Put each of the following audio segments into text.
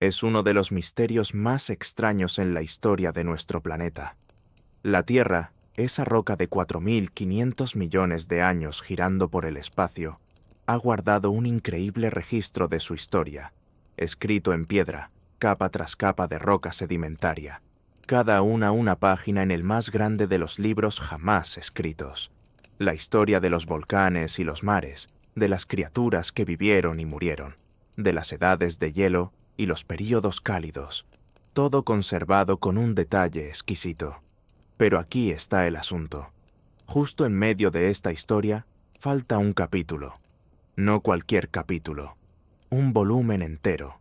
Es uno de los misterios más extraños en la historia de nuestro planeta. La Tierra, esa roca de 4.500 millones de años girando por el espacio, ha guardado un increíble registro de su historia, escrito en piedra, capa tras capa de roca sedimentaria, cada una página en el más grande de los libros jamás escritos. La historia de los volcanes y los mares, de las criaturas que vivieron y murieron, de las edades de hielo y los períodos cálidos, todo conservado con un detalle exquisito. Pero aquí está el asunto. Justo en medio de esta historia, falta un capítulo. No cualquier capítulo. Un volumen entero.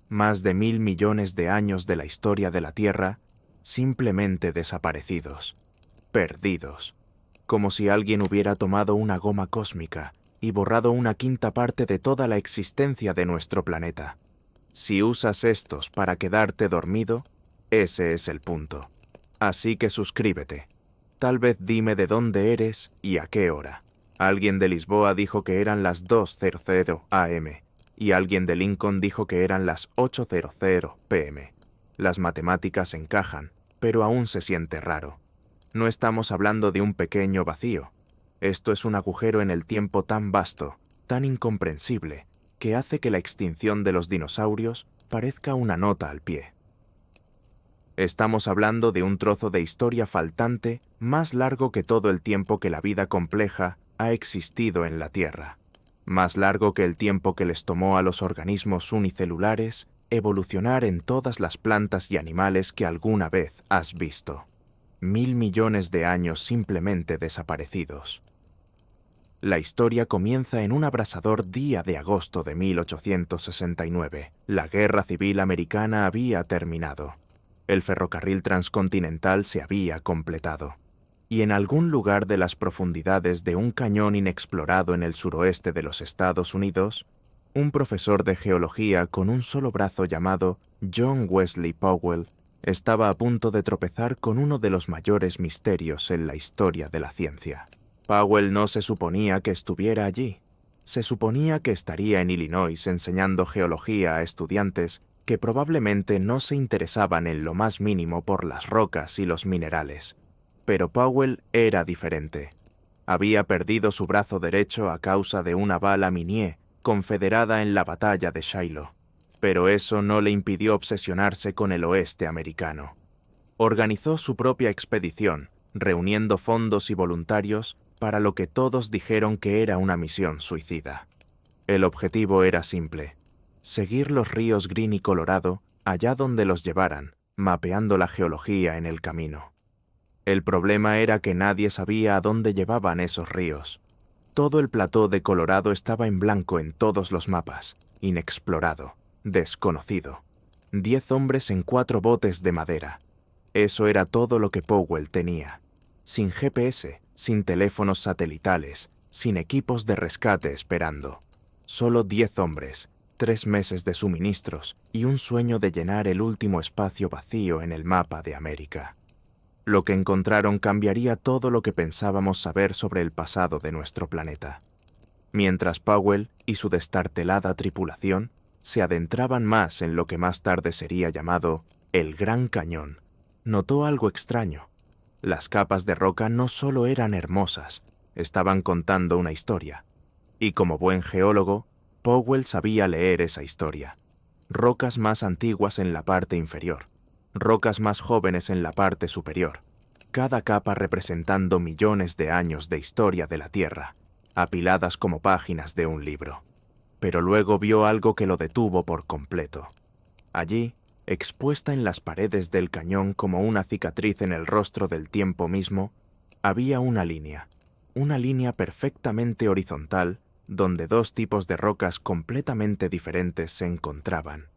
Más de 1.000 millones de años de la historia de la Tierra, simplemente desaparecidos. Perdidos. Como si alguien hubiera tomado una goma cósmica y borrado una quinta parte de toda la existencia de nuestro planeta. Si usas estos para quedarte dormido, ese es el punto. Así que suscríbete. Tal vez dime de dónde eres y a qué hora. Alguien de Lisboa dijo que eran las 2:00 am y alguien de Lincoln dijo que eran las 8:00 pm. Las matemáticas encajan, pero aún se siente raro. No estamos hablando de un pequeño vacío. Esto es un agujero en el tiempo tan vasto, tan incomprensible, que hace que la extinción de los dinosaurios parezca una nota al pie. Estamos hablando de un trozo de historia faltante más largo que todo el tiempo que la vida compleja ha existido en la Tierra, más largo que el tiempo que les tomó a los organismos unicelulares evolucionar en todas las plantas y animales que alguna vez has visto. 1.000 millones de años simplemente desaparecidos. La historia comienza en un abrasador día de agosto de 1869. La Guerra Civil Americana había terminado. El ferrocarril transcontinental se había completado. Y en algún lugar de las profundidades de un cañón inexplorado en el suroeste de los Estados Unidos, un profesor de geología con un solo brazo llamado John Wesley Powell estaba a punto de tropezar con uno de los mayores misterios en la historia de la ciencia. Powell no se suponía que estuviera allí. Se suponía que estaría en Illinois enseñando geología a estudiantes que probablemente no se interesaban en lo más mínimo por las rocas y los minerales. Pero Powell era diferente. Había perdido su brazo derecho a causa de una bala Minié confederada en la batalla de Shiloh. Pero eso no le impidió obsesionarse con el oeste americano. Organizó su propia expedición, reuniendo fondos y voluntarios para lo que todos dijeron que era una misión suicida. El objetivo era simple: seguir los ríos Green y Colorado allá donde los llevaran, mapeando la geología en el camino. El problema era que nadie sabía a dónde llevaban esos ríos. Todo el plató de Colorado estaba en blanco en todos los mapas, inexplorado, desconocido. 10 hombres en 4 botes de madera. Eso era todo lo que Powell tenía. Sin GPS, sin teléfonos satelitales, sin equipos de rescate esperando. Solo 10 hombres, 3 meses de suministros y un sueño de llenar el último espacio vacío en el mapa de América. Lo que encontraron cambiaría todo lo que pensábamos saber sobre el pasado de nuestro planeta. Mientras Powell y su destartalada tripulación se adentraban más en lo que más tarde sería llamado el Gran Cañón, notó algo extraño. Las capas de roca no solo eran hermosas, estaban contando una historia. Y como buen geólogo, Powell sabía leer esa historia. Rocas más antiguas en la parte inferior, rocas más jóvenes en la parte superior, cada capa representando millones de años de historia de la Tierra, apiladas como páginas de un libro. Pero luego vio algo que lo detuvo por completo. Allí, expuesta en las paredes del cañón como una cicatriz en el rostro del tiempo mismo, había una línea perfectamente horizontal donde 2 tipos de rocas completamente diferentes se encontraban.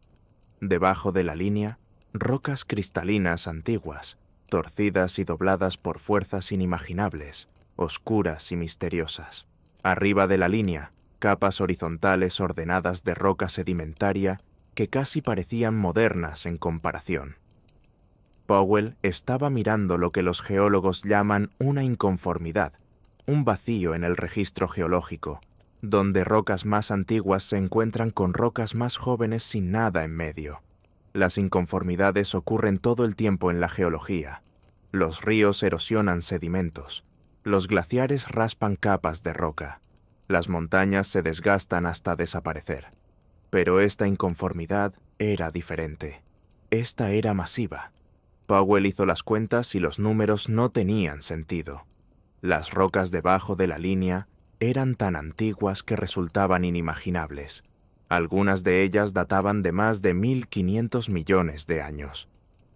Debajo de la línea, rocas cristalinas antiguas, torcidas y dobladas por fuerzas inimaginables, oscuras y misteriosas. Arriba de la línea, capas horizontales ordenadas de roca sedimentaria que casi parecían modernas en comparación. Powell estaba mirando lo que los geólogos llaman una inconformidad, un vacío en el registro geológico, donde rocas más antiguas se encuentran con rocas más jóvenes sin nada en medio. Las inconformidades ocurren todo el tiempo en la geología. Los ríos erosionan sedimentos. Los glaciares raspan capas de roca. Las montañas se desgastan hasta desaparecer. Pero esta inconformidad era diferente. Esta era masiva. Powell hizo las cuentas y los números no tenían sentido. Las rocas debajo de la línea eran tan antiguas que resultaban inimaginables. Algunas de ellas databan de más de 1.500 millones de años.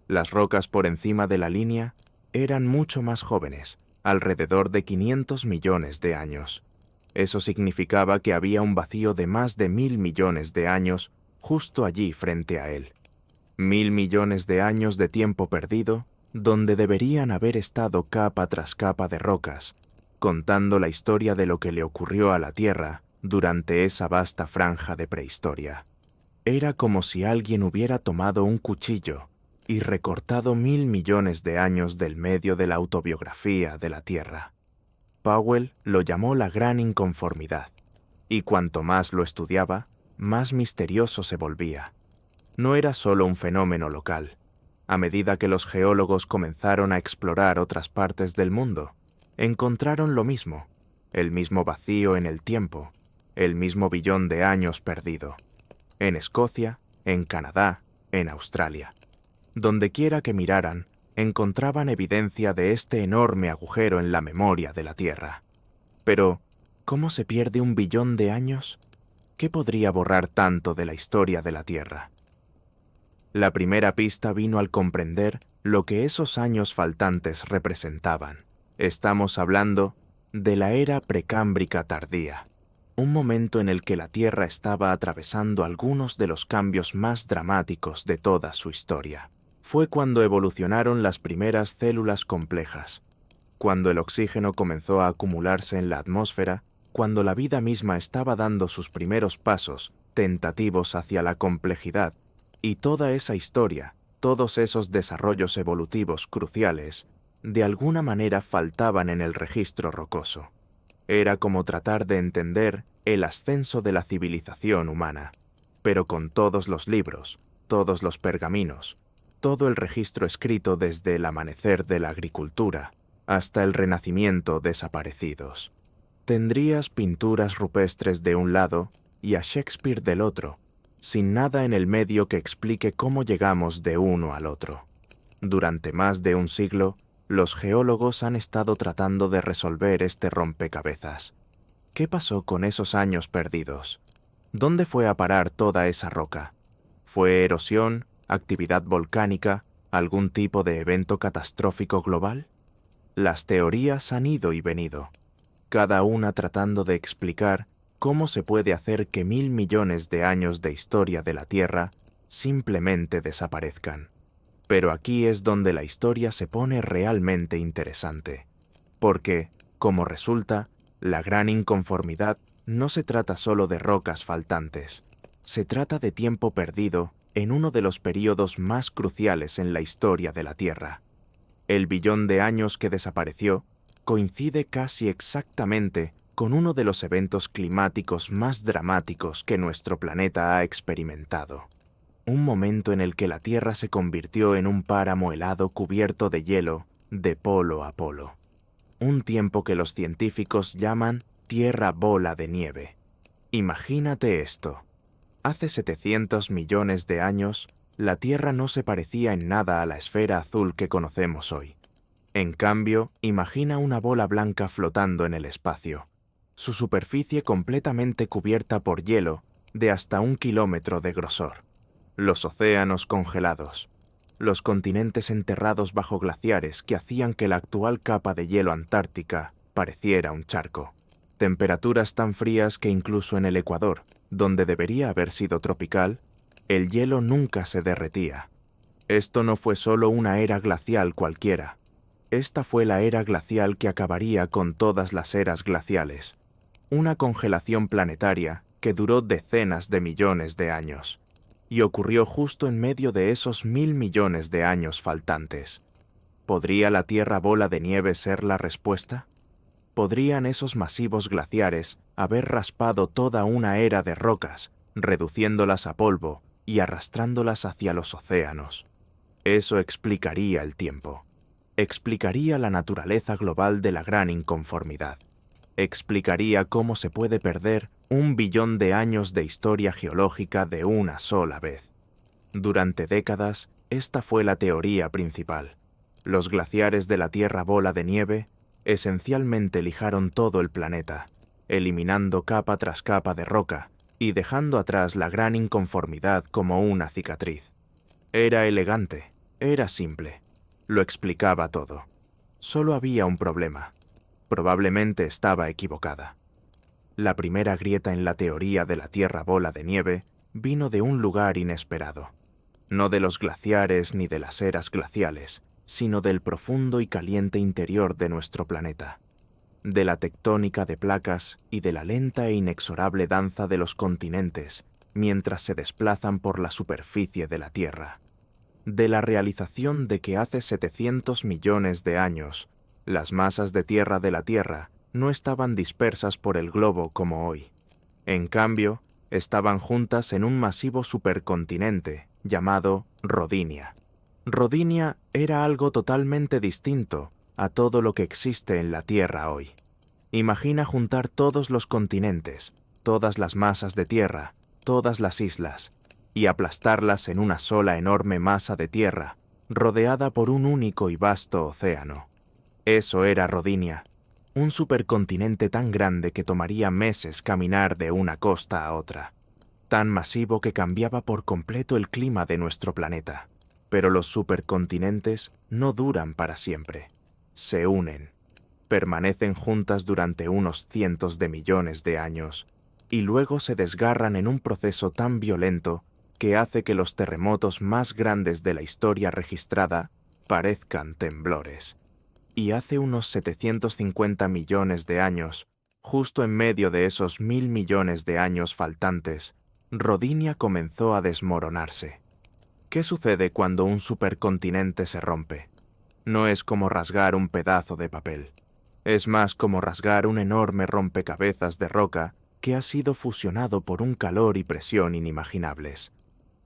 Las rocas por encima de la línea eran mucho más jóvenes, alrededor de 500 millones de años. Eso significaba que había un vacío de más de 1.000 millones de años justo allí frente a él. 1.000 millones de años de tiempo perdido, donde deberían haber estado capa tras capa de rocas, contando la historia de lo que le ocurrió a la Tierra durante esa vasta franja de prehistoria. Era como si alguien hubiera tomado un cuchillo y recortado 1.000 millones de años del medio de la autobiografía de la Tierra. Powell lo llamó la gran inconformidad, y cuanto más lo estudiaba, más misterioso se volvía. No era solo un fenómeno local. A medida que los geólogos comenzaron a explorar otras partes del mundo, encontraron lo mismo, el mismo vacío en el tiempo, el mismo billón de años perdido. En Escocia, en Canadá, en Australia. Dondequiera que miraran, encontraban evidencia de este enorme agujero en la memoria de la Tierra. Pero, ¿cómo se pierde un billón de años? ¿Qué podría borrar tanto de la historia de la Tierra? La primera pista vino al comprender lo que esos años faltantes representaban. Estamos hablando de la era precámbrica tardía, un momento en el que la Tierra estaba atravesando algunos de los cambios más dramáticos de toda su historia. Fue cuando evolucionaron las primeras células complejas, cuando el oxígeno comenzó a acumularse en la atmósfera, cuando la vida misma estaba dando sus primeros pasos tentativos hacia la complejidad, y toda esa historia, todos esos desarrollos evolutivos cruciales, de alguna manera faltaban en el registro rocoso. Era como tratar de entender el ascenso de la civilización humana, pero con todos los libros, todos los pergaminos, todo el registro escrito desde el amanecer de la agricultura hasta el Renacimiento desaparecidos. Tendrías pinturas rupestres de un lado y a Shakespeare del otro, sin nada en el medio que explique cómo llegamos de uno al otro. Durante más de un siglo, los geólogos han estado tratando de resolver este rompecabezas. ¿Qué pasó con esos años perdidos? ¿Dónde fue a parar toda esa roca? ¿Fue erosión, actividad volcánica, algún tipo de evento catastrófico global? Las teorías han ido y venido, cada una tratando de explicar cómo se puede hacer que 1.000 millones de años de historia de la Tierra simplemente desaparezcan. Pero aquí es donde la historia se pone realmente interesante, porque, como resulta, la gran inconformidad no se trata solo de rocas faltantes, se trata de tiempo perdido en uno de los períodos más cruciales en la historia de la Tierra. El billón de años que desapareció coincide casi exactamente con uno de los eventos climáticos más dramáticos que nuestro planeta ha experimentado. Un momento en el que la Tierra se convirtió en un páramo helado cubierto de hielo de polo a polo. Un tiempo que los científicos llaman Tierra bola de nieve. Imagínate esto. Hace 700 millones de años, la Tierra no se parecía en nada a la esfera azul que conocemos hoy. En cambio, imagina una bola blanca flotando en el espacio, su superficie completamente cubierta por hielo de hasta 1 kilómetro de grosor, los océanos congelados, los continentes enterrados bajo glaciares que hacían que la actual capa de hielo antártica pareciera un charco, temperaturas tan frías que incluso en el Ecuador, donde debería haber sido tropical, el hielo nunca se derretía. Esto no fue solo una era glacial cualquiera. Esta fue la era glacial que acabaría con todas las eras glaciales. Una congelación planetaria que duró decenas de millones de años. Y ocurrió justo en medio de esos 1.000 millones de años faltantes. ¿Podría la Tierra bola de nieve ser la respuesta? ¿Podrían esos masivos glaciares haber raspado toda una era de rocas, reduciéndolas a polvo y arrastrándolas hacia los océanos. Eso explicaría el tiempo. Explicaría la naturaleza global de la gran inconformidad. Explicaría cómo se puede perder 1 billón de años de historia geológica de una sola vez. Durante décadas, esta fue la teoría principal. Los glaciares de la Tierra bola de nieve esencialmente lijaron todo el planeta, eliminando capa tras capa de roca y dejando atrás la gran inconformidad como una cicatriz. Era elegante, era simple, lo explicaba todo. Solo había un problema. Probablemente estaba equivocada. La primera grieta en la teoría de la Tierra bola de nieve vino de un lugar inesperado. No de los glaciares ni de las eras glaciales, sino del profundo y caliente interior de nuestro planeta. De la tectónica de placas y de la lenta e inexorable danza de los continentes mientras se desplazan por la superficie de la Tierra. De la realización de que hace 700 millones de años, las masas de tierra de la Tierra no estaban dispersas por el globo como hoy. En cambio, estaban juntas en un masivo supercontinente llamado Rodinia. Rodinia era algo totalmente distinto a todo lo que existe en la Tierra hoy. Imagina juntar todos los continentes, todas las masas de tierra, todas las islas, y aplastarlas en una sola enorme masa de tierra, rodeada por un único y vasto océano. Eso era Rodinia, un supercontinente tan grande que tomaría meses caminar de una costa a otra, tan masivo que cambiaba por completo el clima de nuestro planeta. Pero los supercontinentes no duran para siempre. Se unen, permanecen juntas durante unos cientos de millones de años, y luego se desgarran en un proceso tan violento que hace que los terremotos más grandes de la historia registrada parezcan temblores. Y hace unos 750 millones de años, justo en medio de esos 1000 millones de años faltantes, Rodinia comenzó a desmoronarse. ¿Qué sucede cuando un supercontinente se rompe? No es como rasgar un pedazo de papel. Es más como rasgar un enorme rompecabezas de roca que ha sido fusionado por un calor y presión inimaginables.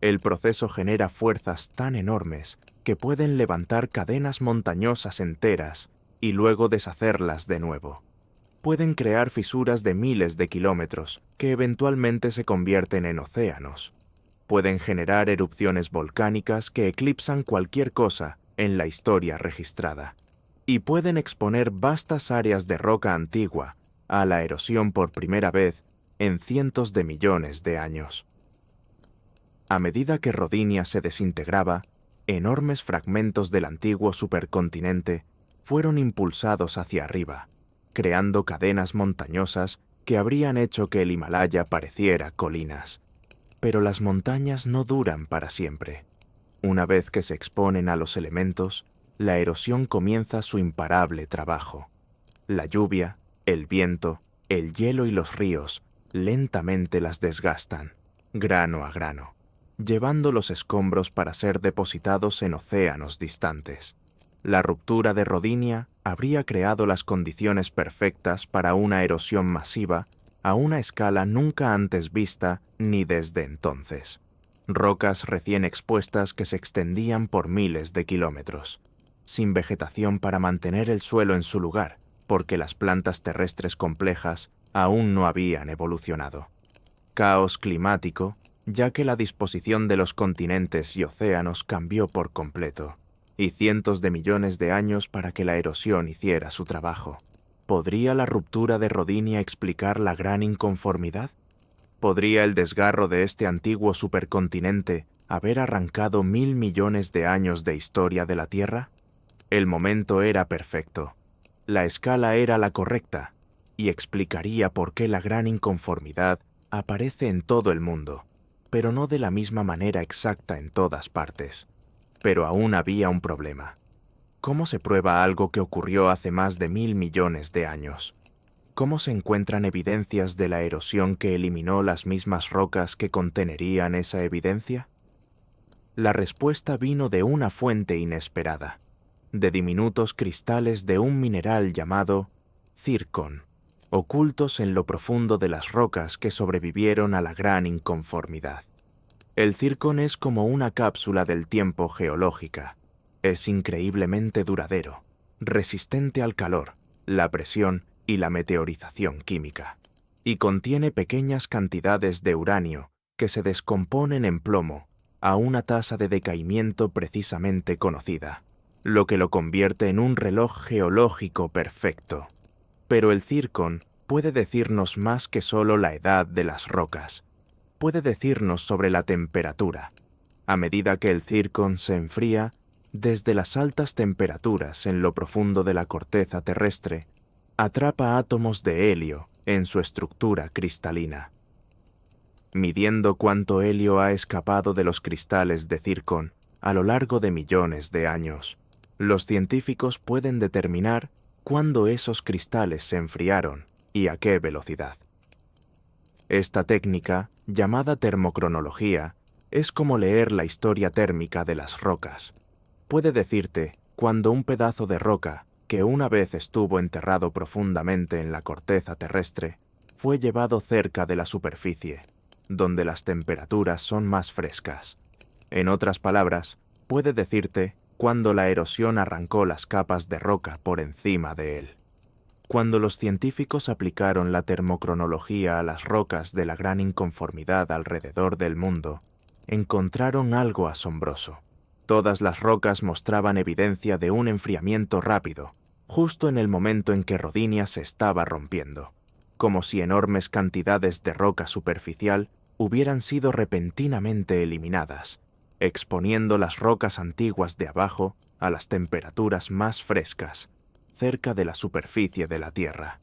El proceso genera fuerzas tan enormes que pueden levantar cadenas montañosas enteras y luego deshacerlas de nuevo. Pueden crear fisuras de miles de kilómetros que eventualmente se convierten en océanos. Pueden generar erupciones volcánicas que eclipsan cualquier cosa en la historia registrada. Y pueden exponer vastas áreas de roca antigua a la erosión por primera vez en cientos de millones de años. A medida que Rodinia se desintegraba, enormes fragmentos del antiguo supercontinente fueron impulsados hacia arriba, creando cadenas montañosas que habrían hecho que el Himalaya pareciera colinas. Pero las montañas no duran para siempre. Una vez que se exponen a los elementos, la erosión comienza su imparable trabajo. La lluvia, el viento, el hielo y los ríos lentamente las desgastan, grano a grano, llevando los escombros para ser depositados en océanos distantes. La ruptura de Rodinia habría creado las condiciones perfectas para una erosión masiva a una escala nunca antes vista ni desde entonces. Rocas recién expuestas que se extendían por miles de kilómetros, sin vegetación para mantener el suelo en su lugar, porque las plantas terrestres complejas aún no habían evolucionado. Caos climático, ya que la disposición de los continentes y océanos cambió por completo, y cientos de millones de años para que la erosión hiciera su trabajo. ¿Podría la ruptura de Rodinia explicar la gran inconformidad? ¿Podría el desgarro de este antiguo supercontinente haber arrancado 1000 millones de años de historia de la Tierra? El momento era perfecto. La escala era la correcta, y explicaría por qué la gran inconformidad aparece en todo el mundo, pero no de la misma manera exacta en todas partes. Pero aún había un problema. ¿Cómo se prueba algo que ocurrió hace más de 1000 millones de años? ¿Cómo se encuentran evidencias de la erosión que eliminó las mismas rocas que contenerían esa evidencia? La respuesta vino de una fuente inesperada, de diminutos cristales de un mineral llamado zircón, ocultos en lo profundo de las rocas que sobrevivieron a la gran inconformidad. El zircón es como una cápsula del tiempo geológica. Es increíblemente duradero, resistente al calor, la presión y la meteorización química. Y contiene pequeñas cantidades de uranio que se descomponen en plomo a una tasa de decaimiento precisamente conocida, lo que lo convierte en un reloj geológico perfecto. Pero el zircón puede decirnos más que solo la edad de las rocas. Puede decirnos sobre la temperatura. A medida que el zircón se enfría, desde las altas temperaturas en lo profundo de la corteza terrestre, atrapa átomos de helio en su estructura cristalina. Midiendo cuánto helio ha escapado de los cristales de zircón a lo largo de millones de años, los científicos pueden determinar cuándo esos cristales se enfriaron y a qué velocidad. Esta técnica, llamada termocronología, es como leer la historia térmica de las rocas. Puede decirte cuándo un pedazo de roca, que una vez estuvo enterrado profundamente en la corteza terrestre, fue llevado cerca de la superficie, donde las temperaturas son más frescas. En otras palabras, puede decirte cuándo la erosión arrancó las capas de roca por encima de él. Cuando los científicos aplicaron la termocronología a las rocas de la gran inconformidad alrededor del mundo, encontraron algo asombroso. Todas las rocas mostraban evidencia de un enfriamiento rápido, justo en el momento en que Rodinia se estaba rompiendo, como si enormes cantidades de roca superficial hubieran sido repentinamente eliminadas, exponiendo las rocas antiguas de abajo a las temperaturas más frescas, cerca de la superficie de la Tierra.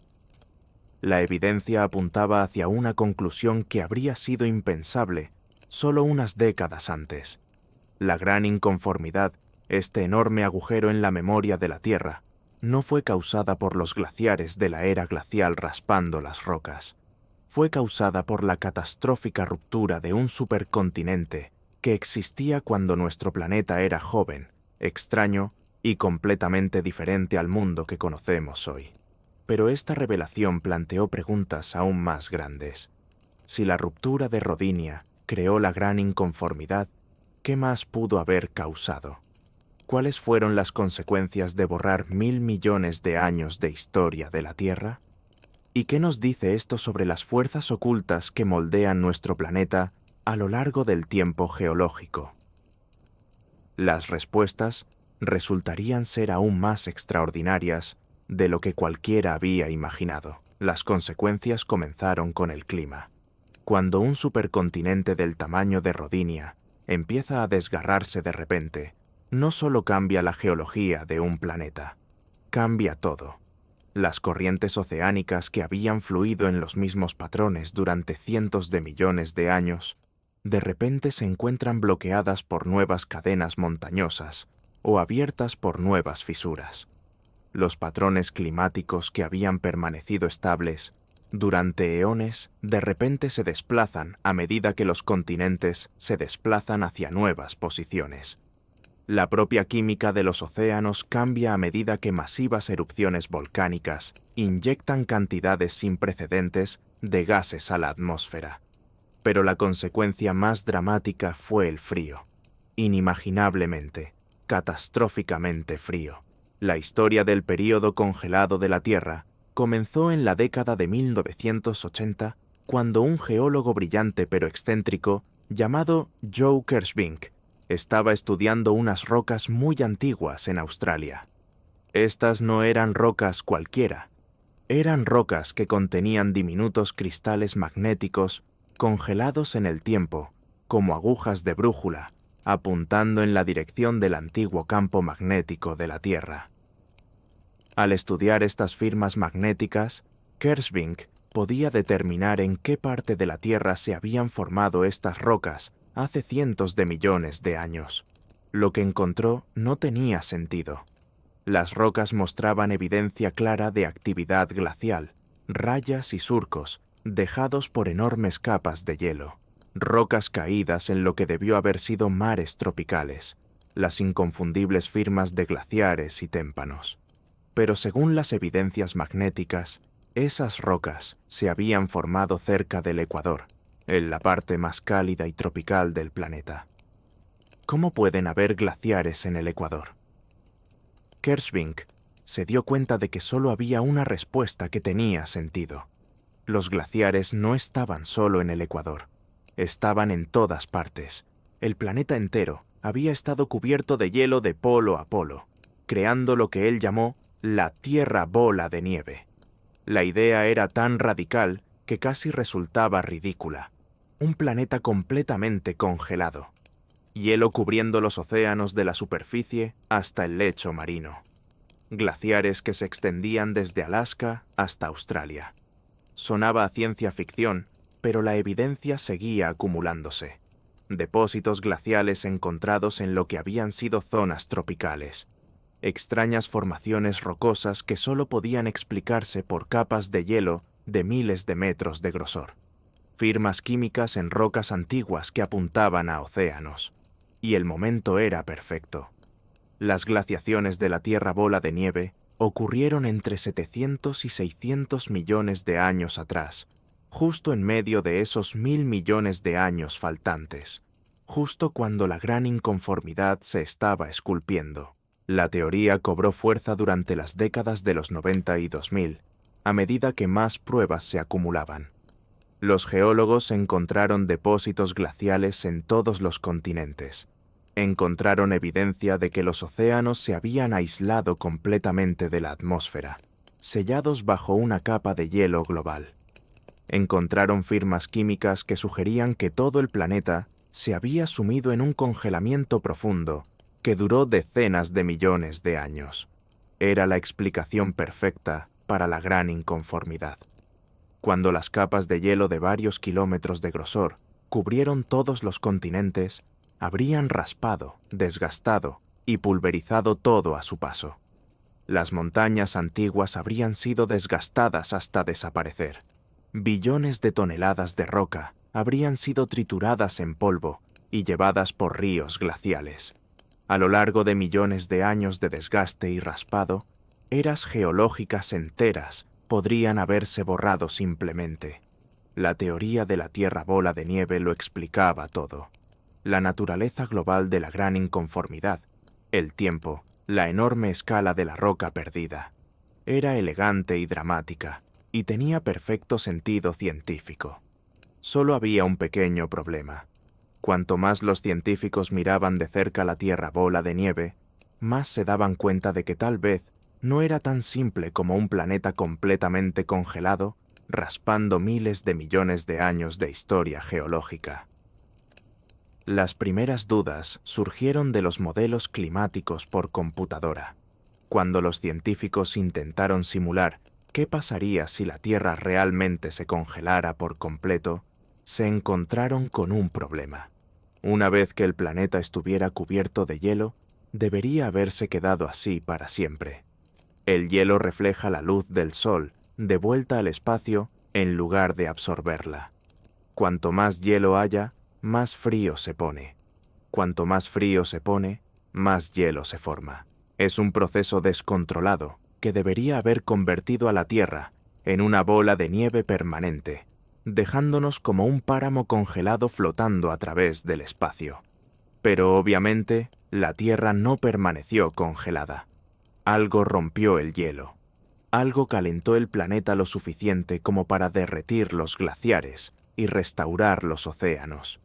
La evidencia apuntaba hacia una conclusión que habría sido impensable solo unas décadas antes. La gran inconformidad, este enorme agujero en la memoria de la Tierra, no fue causada por los glaciares de la era glacial raspando las rocas. Fue causada por la catastrófica ruptura de un supercontinente que existía cuando nuestro planeta era joven, extraño y completamente diferente al mundo que conocemos hoy. Pero esta revelación planteó preguntas aún más grandes. Si la ruptura de Rodinia creó la gran inconformidad, ¿qué más pudo haber causado? ¿Cuáles fueron las consecuencias de borrar 1.000 millones de años de historia de la Tierra? ¿Y qué nos dice esto sobre las fuerzas ocultas que moldean nuestro planeta a lo largo del tiempo geológico? Las respuestas resultarían ser aún más extraordinarias de lo que cualquiera había imaginado. Las consecuencias comenzaron con el clima. Cuando un supercontinente del tamaño de Rodinia empieza a desgarrarse de repente, no solo cambia la geología de un planeta, cambia todo. Las corrientes oceánicas que habían fluido en los mismos patrones durante cientos de millones de años, de repente se encuentran bloqueadas por nuevas cadenas montañosas o abiertas por nuevas fisuras. Los patrones climáticos que habían permanecido estables durante eones de repente se desplazan a medida que los continentes se desplazan hacia nuevas posiciones. La propia química de los océanos cambia a medida que masivas erupciones volcánicas inyectan cantidades sin precedentes de gases a la atmósfera. Pero la consecuencia más dramática fue el frío, inimaginablemente, catastróficamente frío. La historia del período congelado de la Tierra comenzó en la década de 1980, cuando un geólogo brillante pero excéntrico llamado Joe Kersvink estaba estudiando unas rocas muy antiguas en Australia. Estas no eran rocas cualquiera, eran rocas que contenían diminutos cristales magnéticos congelados en el tiempo, como agujas de brújula, apuntando en la dirección del antiguo campo magnético de la Tierra. Al estudiar estas firmas magnéticas, Kersvink podía determinar en qué parte de la Tierra se habían formado estas rocas hace cientos de millones de años. Lo que encontró no tenía sentido. Las rocas mostraban evidencia clara de actividad glacial, rayas y surcos, dejados por enormes capas de hielo, rocas caídas en lo que debió haber sido mares tropicales, las inconfundibles firmas de glaciares y témpanos. Pero según las evidencias magnéticas, esas rocas se habían formado cerca del Ecuador, en la parte más cálida y tropical del planeta. ¿Cómo pueden haber glaciares en el Ecuador? Kershvink se dio cuenta de que solo había una respuesta que tenía sentido. Los glaciares no estaban solo en el Ecuador, estaban en todas partes. El planeta entero había estado cubierto de hielo de polo a polo, creando lo que él llamó la Tierra bola de nieve. La idea era tan radical que casi resultaba ridícula. Un planeta completamente congelado. Hielo cubriendo los océanos de la superficie hasta el lecho marino. Glaciares que se extendían desde Alaska hasta Australia. Sonaba a ciencia ficción, pero la evidencia seguía acumulándose. Depósitos glaciales encontrados en lo que habían sido zonas tropicales. Extrañas formaciones rocosas que solo podían explicarse por capas de hielo de miles de metros de grosor. Firmas químicas en rocas antiguas que apuntaban a océanos. Y el momento era perfecto. Las glaciaciones de la Tierra bola de nieve ocurrieron entre 700 y 600 millones de años atrás, justo en medio de esos 1.000 millones de años faltantes, justo cuando la gran inconformidad se estaba esculpiendo. La teoría cobró fuerza durante las décadas de los 90 y 2000, a medida que más pruebas se acumulaban. Los geólogos encontraron depósitos glaciales en todos los continentes. Encontraron evidencia de que los océanos se habían aislado completamente de la atmósfera, sellados bajo una capa de hielo global. Encontraron firmas químicas que sugerían que todo el planeta se había sumido en un congelamiento profundo que duró decenas de millones de años. Era la explicación perfecta para la gran inconformidad. Cuando las capas de hielo de varios kilómetros de grosor cubrieron todos los continentes, habrían raspado, desgastado y pulverizado todo a su paso. Las montañas antiguas habrían sido desgastadas hasta desaparecer. Billones de toneladas de roca habrían sido trituradas en polvo y llevadas por ríos glaciales. A lo largo de millones de años de desgaste y raspado, eras geológicas enteras podrían haberse borrado simplemente. La teoría de la Tierra bola de nieve lo explicaba todo. La naturaleza global de la gran inconformidad, el tiempo, la enorme escala de la roca perdida. Era elegante y dramática, y tenía perfecto sentido científico. Solo había un pequeño problema. Cuanto más los científicos miraban de cerca la Tierra bola de nieve, más se daban cuenta de que tal vez no era tan simple como un planeta completamente congelado, raspando miles de millones de años de historia geológica. Las primeras dudas surgieron de los modelos climáticos por computadora. Cuando los científicos intentaron simular qué pasaría si la Tierra realmente se congelara por completo, se encontraron con un problema. Una vez que el planeta estuviera cubierto de hielo, debería haberse quedado así para siempre. El hielo refleja la luz del Sol de vuelta al espacio en lugar de absorberla. Cuanto más hielo haya, más frío se pone. Cuanto más frío se pone, más hielo se forma. Es un proceso descontrolado que debería haber convertido a la Tierra en una bola de nieve permanente, dejándonos como un páramo congelado flotando a través del espacio. Pero obviamente, la Tierra no permaneció congelada. Algo rompió el hielo. Algo calentó el planeta lo suficiente como para derretir los glaciares y restaurar los océanos.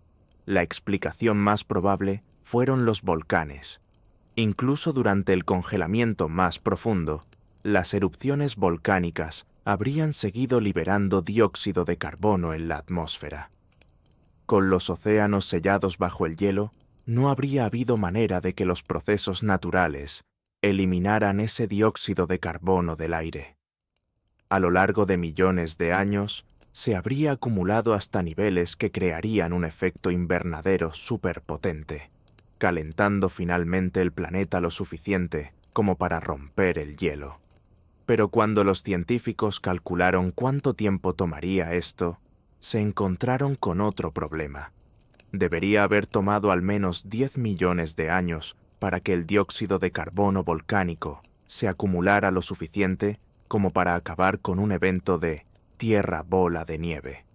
La explicación más probable fueron los volcanes. Incluso durante el congelamiento más profundo, las erupciones volcánicas habrían seguido liberando dióxido de carbono en la atmósfera. Con los océanos sellados bajo el hielo, no habría habido manera de que los procesos naturales eliminaran ese dióxido de carbono del aire. A lo largo de millones de años, se habría acumulado hasta niveles que crearían un efecto invernadero superpotente, calentando finalmente el planeta lo suficiente como para romper el hielo. Pero cuando los científicos calcularon cuánto tiempo tomaría esto, se encontraron con otro problema. Debería haber tomado al menos 10 millones de años para que el dióxido de carbono volcánico se acumulara lo suficiente como para acabar con un evento de Tierra bola de nieve.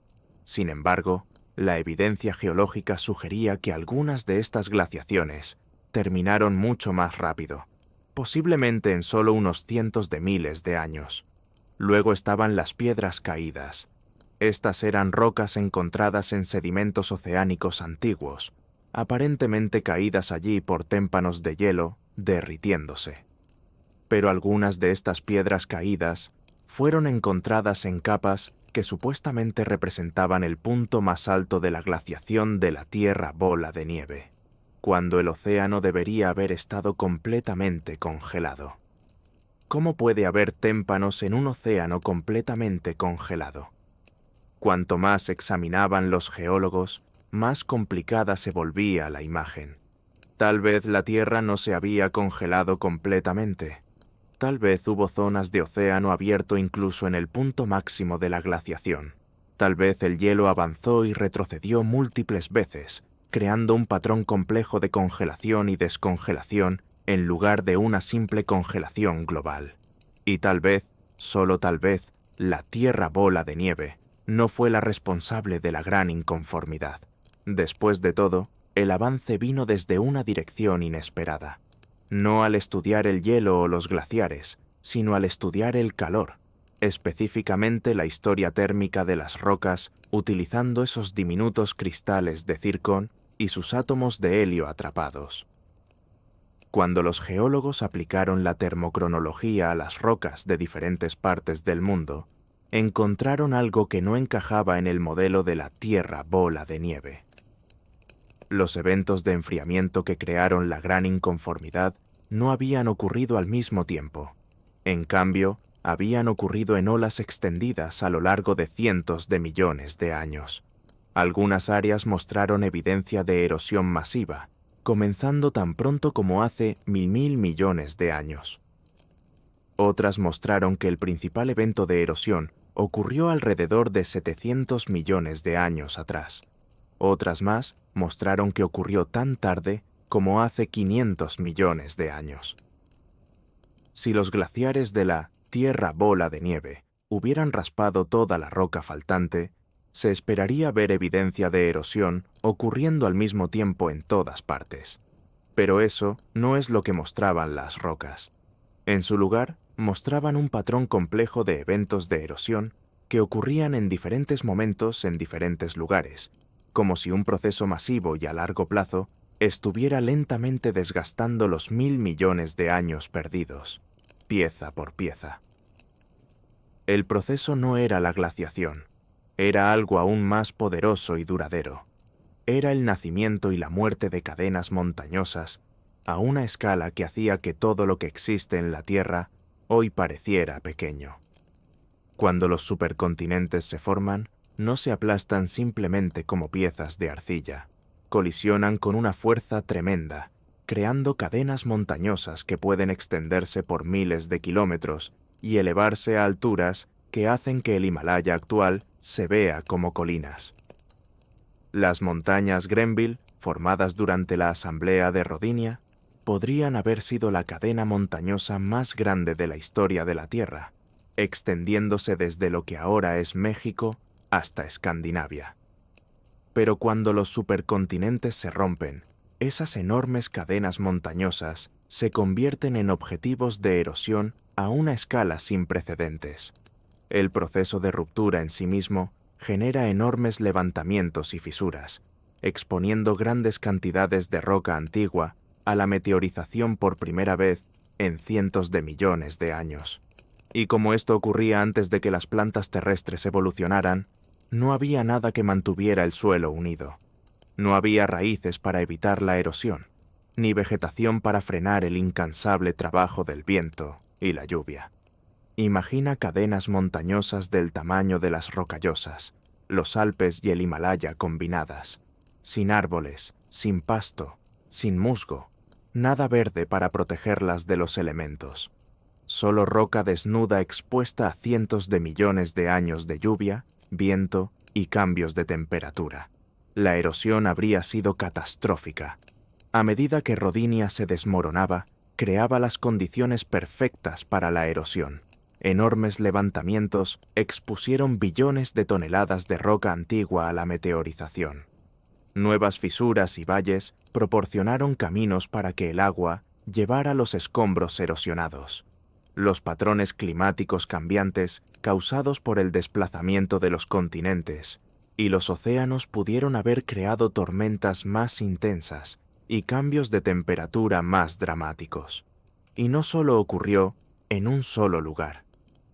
Sin embargo, La evidencia geológica sugería que algunas de estas glaciaciones terminaron mucho más rápido, posiblemente en solo unos cientos de miles de años. Luego estaban las piedras caídas. Estas eran rocas encontradas en sedimentos oceánicos antiguos, aparentemente caídas allí por témpanos de hielo derritiéndose. Pero algunas de estas piedras caídas fueron encontradas en capas que supuestamente representaban el punto más alto de la glaciación de la Tierra bola de nieve, cuando el océano debería haber estado completamente congelado. ¿Cómo puede haber témpanos en un océano completamente congelado? Cuanto más examinaban los geólogos, más complicada se volvía la imagen. Tal vez la Tierra no se había congelado completamente. Tal vez hubo zonas de océano abierto incluso en el punto máximo de la glaciación. Tal vez el hielo avanzó y retrocedió múltiples veces, creando un patrón complejo de congelación y descongelación en lugar de una simple congelación global. Y tal vez, solo tal vez, la Tierra bola de nieve no fue la responsable de la gran inconformidad. Después de todo, el avance vino desde una dirección inesperada. No al estudiar el hielo o los glaciares, sino al estudiar el calor, específicamente la historia térmica de las rocas, utilizando esos diminutos cristales de circón y sus átomos de helio atrapados. Cuando los geólogos aplicaron la termocronología a las rocas de diferentes partes del mundo, encontraron algo que no encajaba en el modelo de la Tierra bola de nieve. Los eventos de enfriamiento que crearon la gran inconformidad no habían ocurrido al mismo tiempo. En cambio, habían ocurrido en olas extendidas a lo largo de cientos de millones de años. Algunas áreas mostraron evidencia de erosión masiva, comenzando tan pronto como hace 1000 millones de años. Otras mostraron que el principal evento de erosión ocurrió alrededor de 700 millones de años atrás. Otras más mostraron que ocurrió tan tarde como hace 500 millones de años. Si los glaciares de la Tierra bola de nieve hubieran raspado toda la roca faltante, se esperaría ver evidencia de erosión ocurriendo al mismo tiempo en todas partes. Pero eso no es lo que mostraban las rocas. En su lugar, mostraban un patrón complejo de eventos de erosión que ocurrían en diferentes momentos en diferentes lugares, como si un proceso masivo y a largo plazo estuviera lentamente desgastando los 1000 millones de años perdidos, pieza por pieza. El proceso no era la glaciación, era algo aún más poderoso y duradero. Era el nacimiento y la muerte de cadenas montañosas a una escala que hacía que todo lo que existe en la Tierra hoy pareciera pequeño. Cuando los supercontinentes se forman, no se aplastan simplemente como piezas de arcilla. Colisionan con una fuerza tremenda, creando cadenas montañosas que pueden extenderse por miles de kilómetros y elevarse a alturas que hacen que el Himalaya actual se vea como colinas. Las montañas Grenville, formadas durante la Asamblea de Rodinia, podrían haber sido la cadena montañosa más grande de la historia de la Tierra, extendiéndose desde lo que ahora es México hasta Escandinavia. Pero cuando los supercontinentes se rompen, esas enormes cadenas montañosas se convierten en objetivos de erosión a una escala sin precedentes. El proceso de ruptura en sí mismo genera enormes levantamientos y fisuras, exponiendo grandes cantidades de roca antigua a la meteorización por primera vez en cientos de millones de años. Y como esto ocurría antes de que las plantas terrestres evolucionaran, no había nada que mantuviera el suelo unido. No había raíces para evitar la erosión, ni vegetación para frenar el incansable trabajo del viento y la lluvia. Imagina cadenas montañosas del tamaño de las Rocallosas, los Alpes y el Himalaya combinadas, sin árboles, sin pasto, sin musgo, nada verde para protegerlas de los elementos. Solo roca desnuda expuesta a cientos de millones de años de lluvia, viento y cambios de temperatura. La erosión habría sido catastrófica. A medida que Rodinia se desmoronaba, creaba las condiciones perfectas para la erosión. Enormes levantamientos expusieron billones de toneladas de roca antigua a la meteorización. Nuevas fisuras y valles proporcionaron caminos para que el agua llevara los escombros erosionados. Los patrones climáticos cambiantes causados por el desplazamiento de los continentes y los océanos pudieron haber creado tormentas más intensas y cambios de temperatura más dramáticos. Y no solo ocurrió en un solo lugar.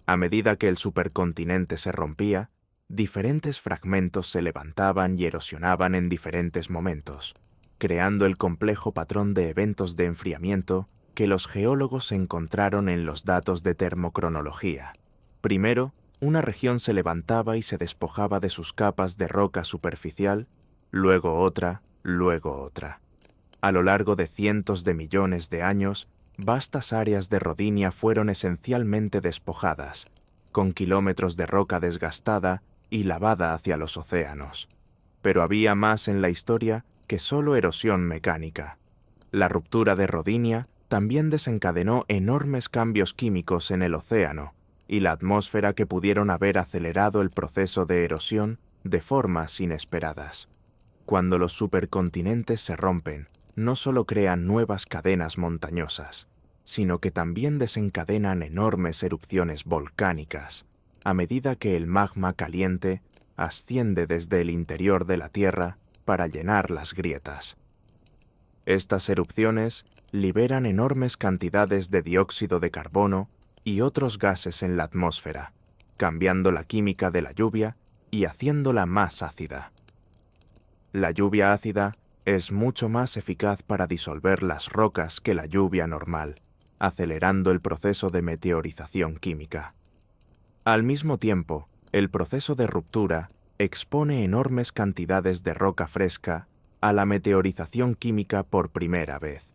A medida que el supercontinente se rompía, diferentes fragmentos se levantaban y erosionaban en diferentes momentos, creando el complejo patrón de eventos de enfriamiento que los geólogos encontraron en los datos de termocronología. Primero, una región se levantaba y se despojaba de sus capas de roca superficial, luego otra. A lo largo de cientos de millones de años, vastas áreas de Rodinia fueron esencialmente despojadas, con kilómetros de roca desgastada y lavada hacia los océanos. Pero había más en la historia que solo erosión mecánica. La ruptura de Rodinia también desencadenó enormes cambios químicos en el océano y la atmósfera que pudieron haber acelerado el proceso de erosión de formas inesperadas. Cuando los supercontinentes se rompen, no solo crean nuevas cadenas montañosas, sino que también desencadenan enormes erupciones volcánicas, a medida que el magma caliente asciende desde el interior de la Tierra para llenar las grietas. Estas erupciones liberan enormes cantidades de dióxido de carbono y otros gases en la atmósfera, cambiando la química de la lluvia y haciéndola más ácida. La lluvia ácida es mucho más eficaz para disolver las rocas que la lluvia normal, acelerando el proceso de meteorización química. Al mismo tiempo, el proceso de ruptura expone enormes cantidades de roca fresca a la meteorización química por primera vez.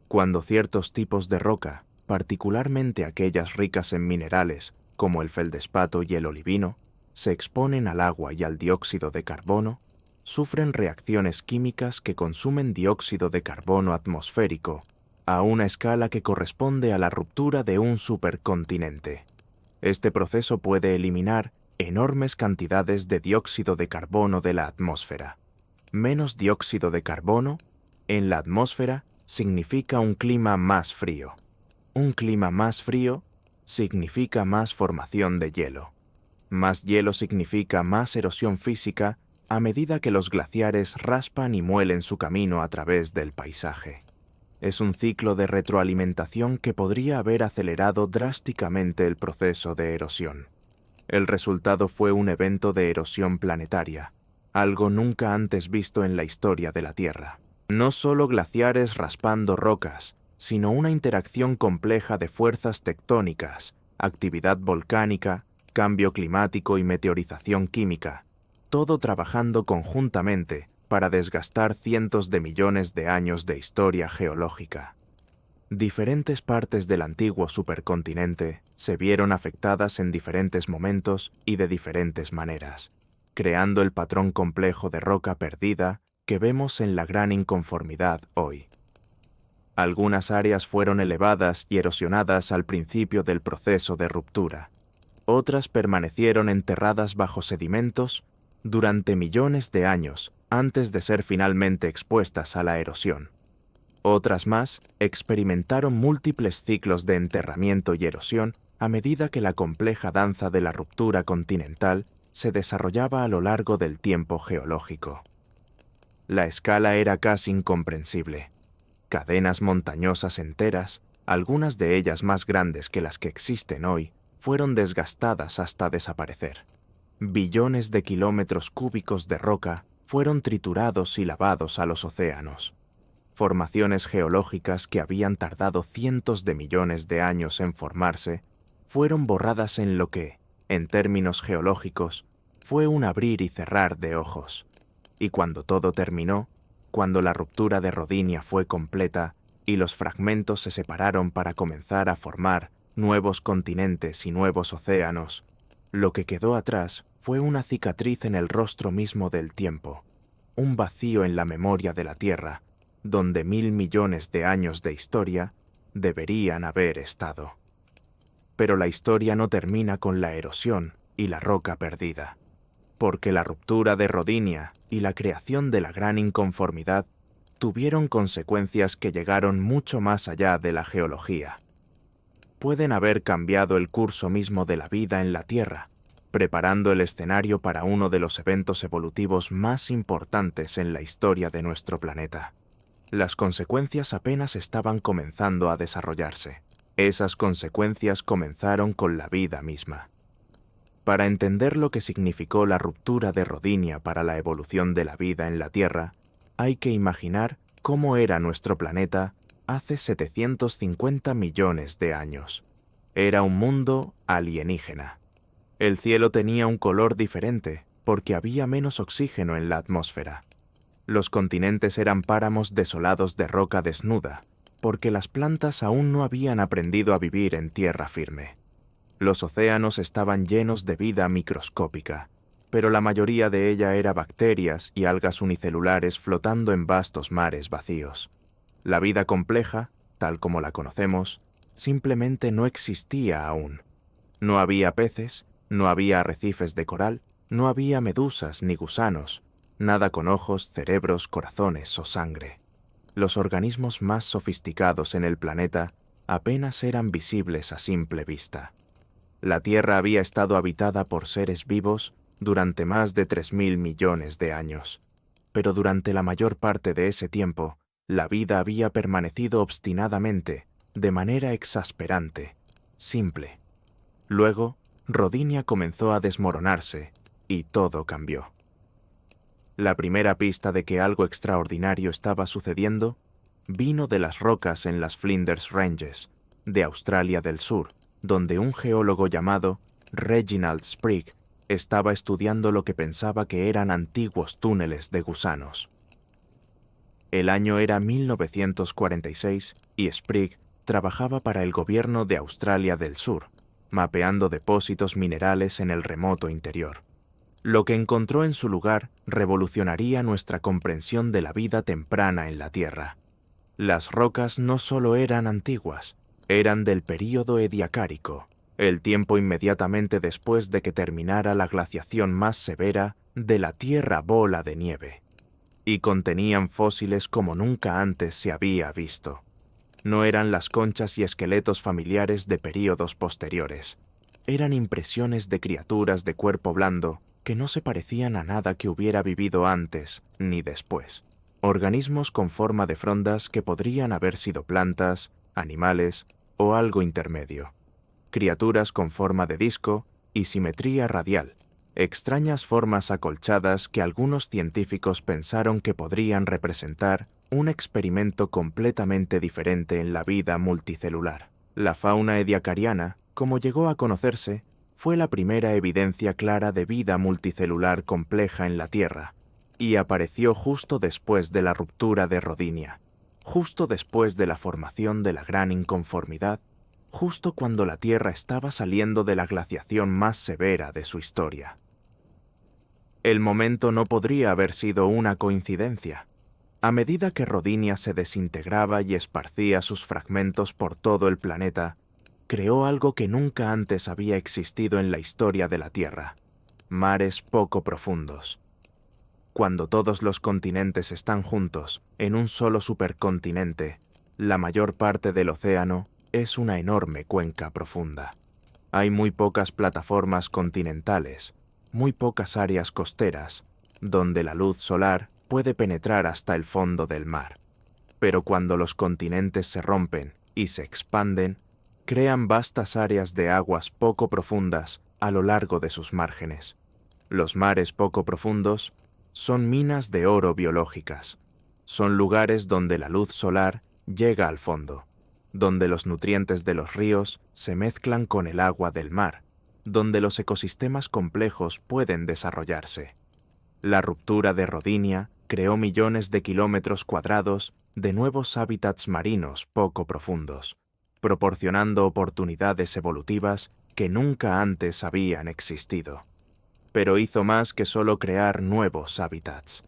Cuando ciertos tipos de roca, particularmente aquellas ricas en minerales como el feldespato y el olivino, se exponen al agua y al dióxido de carbono, sufren reacciones químicas que consumen dióxido de carbono atmosférico a una escala que corresponde a la ruptura de un supercontinente. Este proceso puede eliminar enormes cantidades de dióxido de carbono de la atmósfera. Menos dióxido de carbono en la atmósfera significa un clima más frío. Un clima más frío significa más formación de hielo. Más hielo significa más erosión física a medida que los glaciares raspan y muelen su camino a través del paisaje. Es un ciclo de retroalimentación que podría haber acelerado drásticamente el proceso de erosión. El resultado fue un evento de erosión planetaria, algo nunca antes visto en la historia de la Tierra. No solo glaciares raspando rocas, sino una interacción compleja de fuerzas tectónicas, actividad volcánica, cambio climático y meteorización química, todo trabajando conjuntamente para desgastar cientos de millones de años de historia geológica. Diferentes partes del antiguo supercontinente se vieron afectadas en diferentes momentos y de diferentes maneras, creando el patrón complejo de roca perdida que vemos en la gran inconformidad hoy. Algunas áreas fueron elevadas y erosionadas al principio del proceso de ruptura. Otras permanecieron enterradas bajo sedimentos durante millones de años antes de ser finalmente expuestas a la erosión. Otras más experimentaron múltiples ciclos de enterramiento y erosión a medida que la compleja danza de la ruptura continental se desarrollaba a lo largo del tiempo geológico. La escala era casi incomprensible. Cadenas montañosas enteras, algunas de ellas más grandes que las que existen hoy, fueron desgastadas hasta desaparecer. Billones de kilómetros cúbicos de roca fueron triturados y lavados a los océanos. Formaciones geológicas que habían tardado cientos de millones de años en formarse fueron borradas en lo que, en términos geológicos, fue un abrir y cerrar de ojos. Y cuando todo terminó, cuando la ruptura de Rodinia fue completa y los fragmentos se separaron para comenzar a formar nuevos continentes y nuevos océanos, lo que quedó atrás fue una cicatriz en el rostro mismo del tiempo, un vacío en la memoria de la Tierra, donde 1000 millones de años de historia deberían haber estado. Pero la historia no termina con la erosión y la roca perdida, porque la ruptura de Rodinia y la creación de la gran inconformidad tuvieron consecuencias que llegaron mucho más allá de la geología. Pueden haber cambiado el curso mismo de la vida en la Tierra, preparando el escenario para uno de los eventos evolutivos más importantes en la historia de nuestro planeta. Las consecuencias apenas estaban comenzando a desarrollarse. Esas consecuencias comenzaron con la vida misma. Para entender lo que significó la ruptura de Rodinia para la evolución de la vida en la Tierra, hay que imaginar cómo era nuestro planeta hace 750 millones de años. Era un mundo alienígena. El cielo tenía un color diferente porque había menos oxígeno en la atmósfera. Los continentes eran páramos desolados de roca desnuda, porque las plantas aún no habían aprendido a vivir en tierra firme. Los océanos estaban llenos de vida microscópica, pero la mayoría de ella era bacterias y algas unicelulares flotando en vastos mares vacíos. La vida compleja, tal como la conocemos, simplemente no existía aún. No había peces, no había arrecifes de coral, no había medusas ni gusanos, nada con ojos, cerebros, corazones o sangre. Los organismos más sofisticados en el planeta apenas eran visibles a simple vista. La Tierra había estado habitada por seres vivos durante más de 3.000 millones de años, pero durante la mayor parte de ese tiempo, la vida había permanecido obstinadamente, de manera exasperante, simple. Luego, Rodinia comenzó a desmoronarse y todo cambió. La primera pista de que algo extraordinario estaba sucediendo vino de las rocas en las Flinders Ranges, de Australia del Sur, donde un geólogo llamado Reginald Sprigg estaba estudiando lo que pensaba que eran antiguos túneles de gusanos. El año era 1946 y Sprigg trabajaba para el gobierno de Australia del Sur, mapeando depósitos minerales en el remoto interior. Lo que encontró en su lugar revolucionaría nuestra comprensión de la vida temprana en la Tierra. Las rocas no solo eran antiguas, eran del período ediacárico, el tiempo inmediatamente después de que terminara la glaciación más severa de la Tierra bola de nieve, y contenían fósiles como nunca antes se había visto. No eran las conchas y esqueletos familiares de períodos posteriores, eran impresiones de criaturas de cuerpo blando que no se parecían a nada que hubiera vivido antes ni después. Organismos con forma de frondas que podrían haber sido plantas, animales o algo intermedio. Criaturas con forma de disco y simetría radial, extrañas formas acolchadas que algunos científicos pensaron que podrían representar un experimento completamente diferente en la vida multicelular. La fauna ediacariana, como llegó a conocerse, fue la primera evidencia clara de vida multicelular compleja en la Tierra, y apareció justo después de la ruptura de Rodinia, justo después de la formación de la gran inconformidad, justo cuando la Tierra estaba saliendo de la glaciación más severa de su historia. El momento no podría haber sido una coincidencia. A medida que Rodinia se desintegraba y esparcía sus fragmentos por todo el planeta, creó algo que nunca antes había existido en la historia de la Tierra: mares poco profundos. Cuando todos los continentes están juntos en un solo supercontinente, la mayor parte del océano es una enorme cuenca profunda. Hay muy pocas plataformas continentales, muy pocas áreas costeras, donde la luz solar puede penetrar hasta el fondo del mar. Pero cuando los continentes se rompen y se expanden, crean vastas áreas de aguas poco profundas a lo largo de sus márgenes. Los mares poco profundos son minas de oro biológicas. Son lugares donde la luz solar llega al fondo, donde los nutrientes de los ríos se mezclan con el agua del mar, donde los ecosistemas complejos pueden desarrollarse. La ruptura de Rodinia creó millones de kilómetros cuadrados de nuevos hábitats marinos poco profundos, proporcionando oportunidades evolutivas que nunca antes habían existido. Pero hizo más que solo crear nuevos hábitats.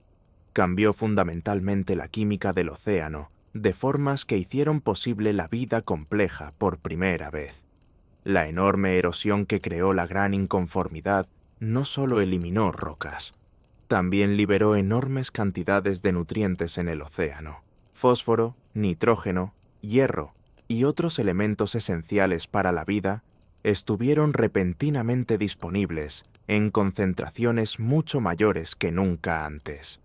Cambió fundamentalmente la química del océano de formas que hicieron posible la vida compleja por primera vez. La enorme erosión que creó la gran inconformidad no solo eliminó rocas, también liberó enormes cantidades de nutrientes en el océano: fósforo, nitrógeno, hierro y otros elementos esenciales para la vida estuvieron repentinamente disponibles en concentraciones mucho mayores que nunca antes.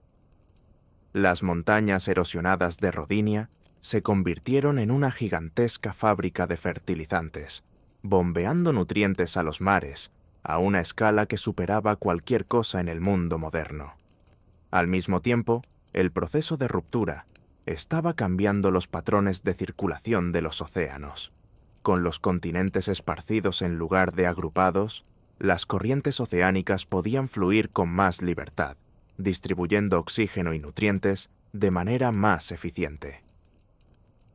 Las montañas erosionadas de Rodinia se convirtieron en una gigantesca fábrica de fertilizantes, bombeando nutrientes a los mares a una escala que superaba cualquier cosa en el mundo moderno. Al mismo tiempo, el proceso de ruptura estaba cambiando los patrones de circulación de los océanos. Con los continentes esparcidos en lugar de agrupados, las corrientes oceánicas podían fluir con más libertad, distribuyendo oxígeno y nutrientes de manera más eficiente.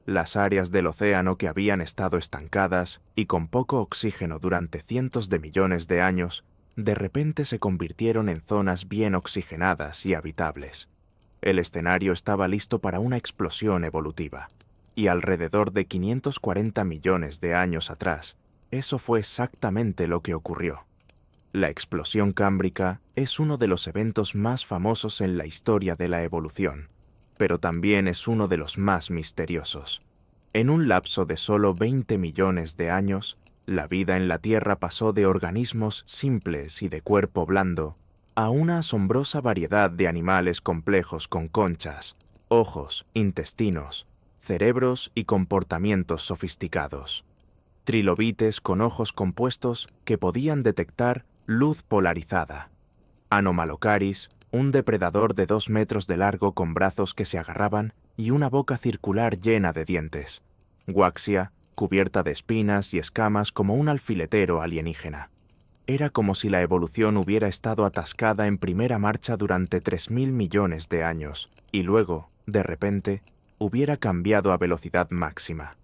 Las áreas del océano que habían estado estancadas y con poco oxígeno durante cientos de millones de años, de repente se convirtieron en zonas bien oxigenadas y habitables. El escenario estaba listo para una explosión evolutiva, y alrededor de 540 millones de años atrás, eso fue exactamente lo que ocurrió. La explosión cámbrica es uno de los eventos más famosos en la historia de la evolución, pero también es uno de los más misteriosos. En un lapso de solo 20 millones de años, la vida en la Tierra pasó de organismos simples y de cuerpo blando a una asombrosa variedad de animales complejos con conchas, ojos, intestinos, cerebros y comportamientos sofisticados. Trilobites con ojos compuestos que podían detectar luz polarizada. Anomalocaris, un depredador de 2 metros de largo con brazos que se agarraban y una boca circular llena de dientes. Huaxia, cubierta de espinas y escamas como un alfiletero alienígena. Era como si la evolución hubiera estado atascada en primera marcha durante 3.000 millones de años y luego, de repente, hubiera cambiado a velocidad máxima.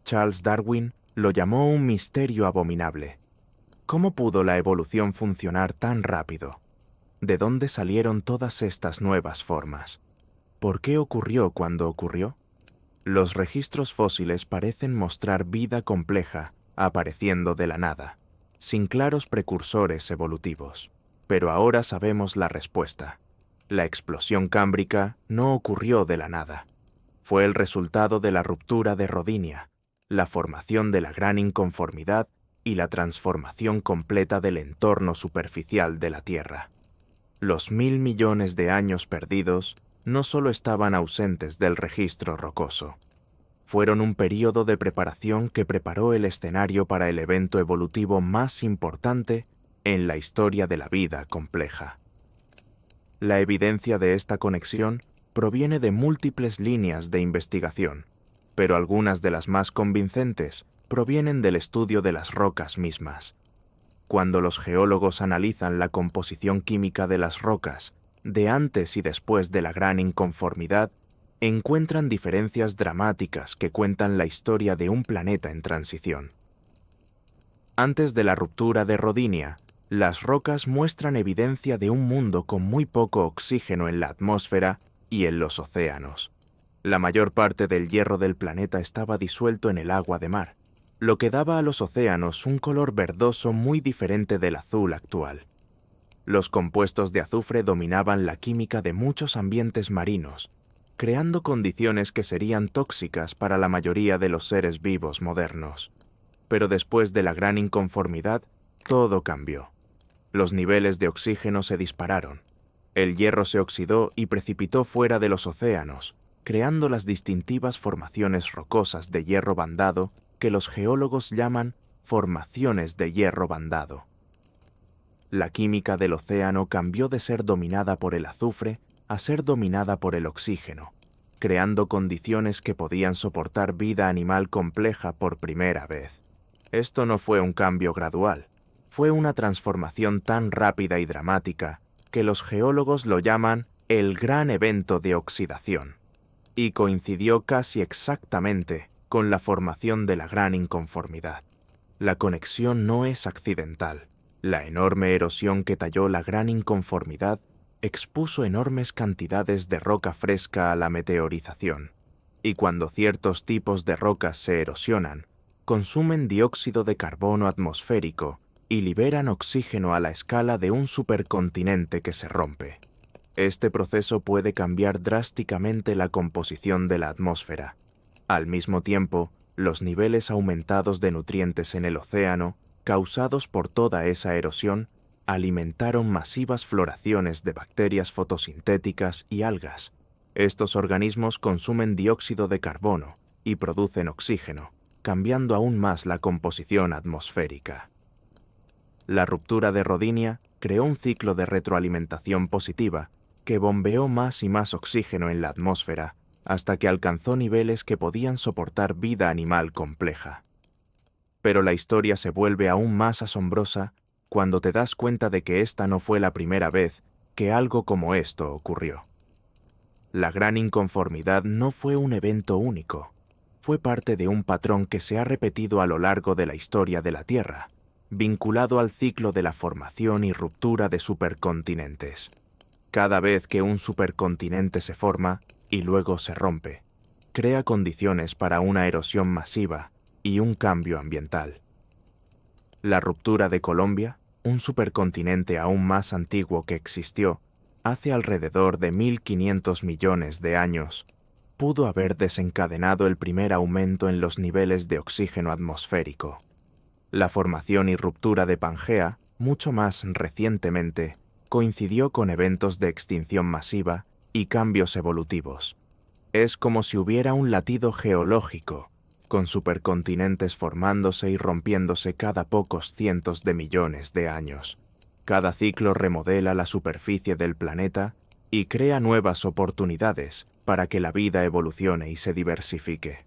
Charles Darwin lo llamó un misterio abominable. ¿Cómo pudo la evolución funcionar tan rápido? ¿De dónde salieron todas estas nuevas formas? ¿Por qué ocurrió cuando ocurrió? Los registros fósiles parecen mostrar vida compleja apareciendo de la nada, sin claros precursores evolutivos. Pero ahora sabemos la respuesta. La explosión cámbrica no ocurrió de la nada. Fue el resultado de la ruptura de Rodinia, la formación de la gran inconformidad y la transformación completa del entorno superficial de la Tierra. Los 1.000 millones de años perdidos no solo estaban ausentes del registro rocoso, fueron un período de preparación que preparó el escenario para el evento evolutivo más importante en la historia de la vida compleja. La evidencia de esta conexión proviene de múltiples líneas de investigación, pero algunas de las más convincentes provienen del estudio de las rocas mismas. Cuando los geólogos analizan la composición química de las rocas de antes y después de la gran inconformidad, encuentran diferencias dramáticas que cuentan la historia de un planeta en transición. Antes de la ruptura de Rodinia, las rocas muestran evidencia de un mundo con muy poco oxígeno en la atmósfera y en los océanos. La mayor parte del hierro del planeta estaba disuelto en el agua de mar, lo que daba a los océanos un color verdoso muy diferente del azul actual. Los compuestos de azufre dominaban la química de muchos ambientes marinos, creando condiciones que serían tóxicas para la mayoría de los seres vivos modernos. Pero después de la gran inconformidad, todo cambió. Los niveles de oxígeno se dispararon. El hierro se oxidó y precipitó fuera de los océanos, creando las distintivas formaciones rocosas de hierro bandado que los geólogos llaman formaciones de hierro bandado. La química del océano cambió de ser dominada por el azufre a ser dominada por el oxígeno, creando condiciones que podían soportar vida animal compleja por primera vez. Esto no fue un cambio gradual, fue una transformación tan rápida y dramática que los geólogos lo llaman el gran evento de oxidación, y coincidió casi exactamente con la formación de la gran inconformidad. La conexión no es accidental. La enorme erosión que talló la gran inconformidad expuso enormes cantidades de roca fresca a la meteorización, y cuando ciertos tipos de rocas se erosionan, consumen dióxido de carbono atmosférico y liberan oxígeno a la escala de un supercontinente que se rompe. Este proceso puede cambiar drásticamente la composición de la atmósfera. Al mismo tiempo, los niveles aumentados de nutrientes en el océano, causados por toda esa erosión, alimentaron masivas floraciones de bacterias fotosintéticas y algas. Estos organismos consumen dióxido de carbono y producen oxígeno, cambiando aún más la composición atmosférica. La ruptura de Rodinia creó un ciclo de retroalimentación positiva que bombeó más y más oxígeno en la atmósfera hasta que alcanzó niveles que podían soportar vida animal compleja. Pero la historia se vuelve aún más asombrosa cuando te das cuenta de que esta no fue la primera vez que algo como esto ocurrió. La gran inconformidad no fue un evento único, fue parte de un patrón que se ha repetido a lo largo de la historia de la Tierra, vinculado al ciclo de la formación y ruptura de supercontinentes. Cada vez que un supercontinente se forma y luego se rompe, crea condiciones para una erosión masiva y un cambio ambiental. La ruptura de Colombia, un supercontinente aún más antiguo que existió, hace alrededor de 1.500 millones de años, pudo haber desencadenado el primer aumento en los niveles de oxígeno atmosférico. La formación y ruptura de Pangea, mucho más recientemente, coincidió con eventos de extinción masiva y cambios evolutivos. Es como si hubiera un latido geológico, con supercontinentes formándose y rompiéndose cada pocos cientos de millones de años. Cada ciclo remodela la superficie del planeta y crea nuevas oportunidades para que la vida evolucione y se diversifique.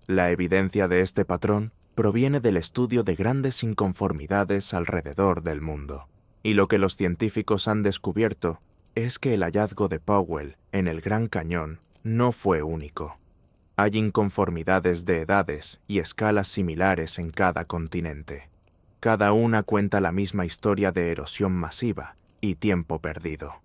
La evidencia de este patrón proviene del estudio de grandes inconformidades alrededor del mundo, y lo que los científicos han descubierto es que el hallazgo de Powell en el Gran Cañón no fue único. Hay inconformidades de edades y escalas similares en cada continente. Cada una cuenta la misma historia de erosión masiva y tiempo perdido.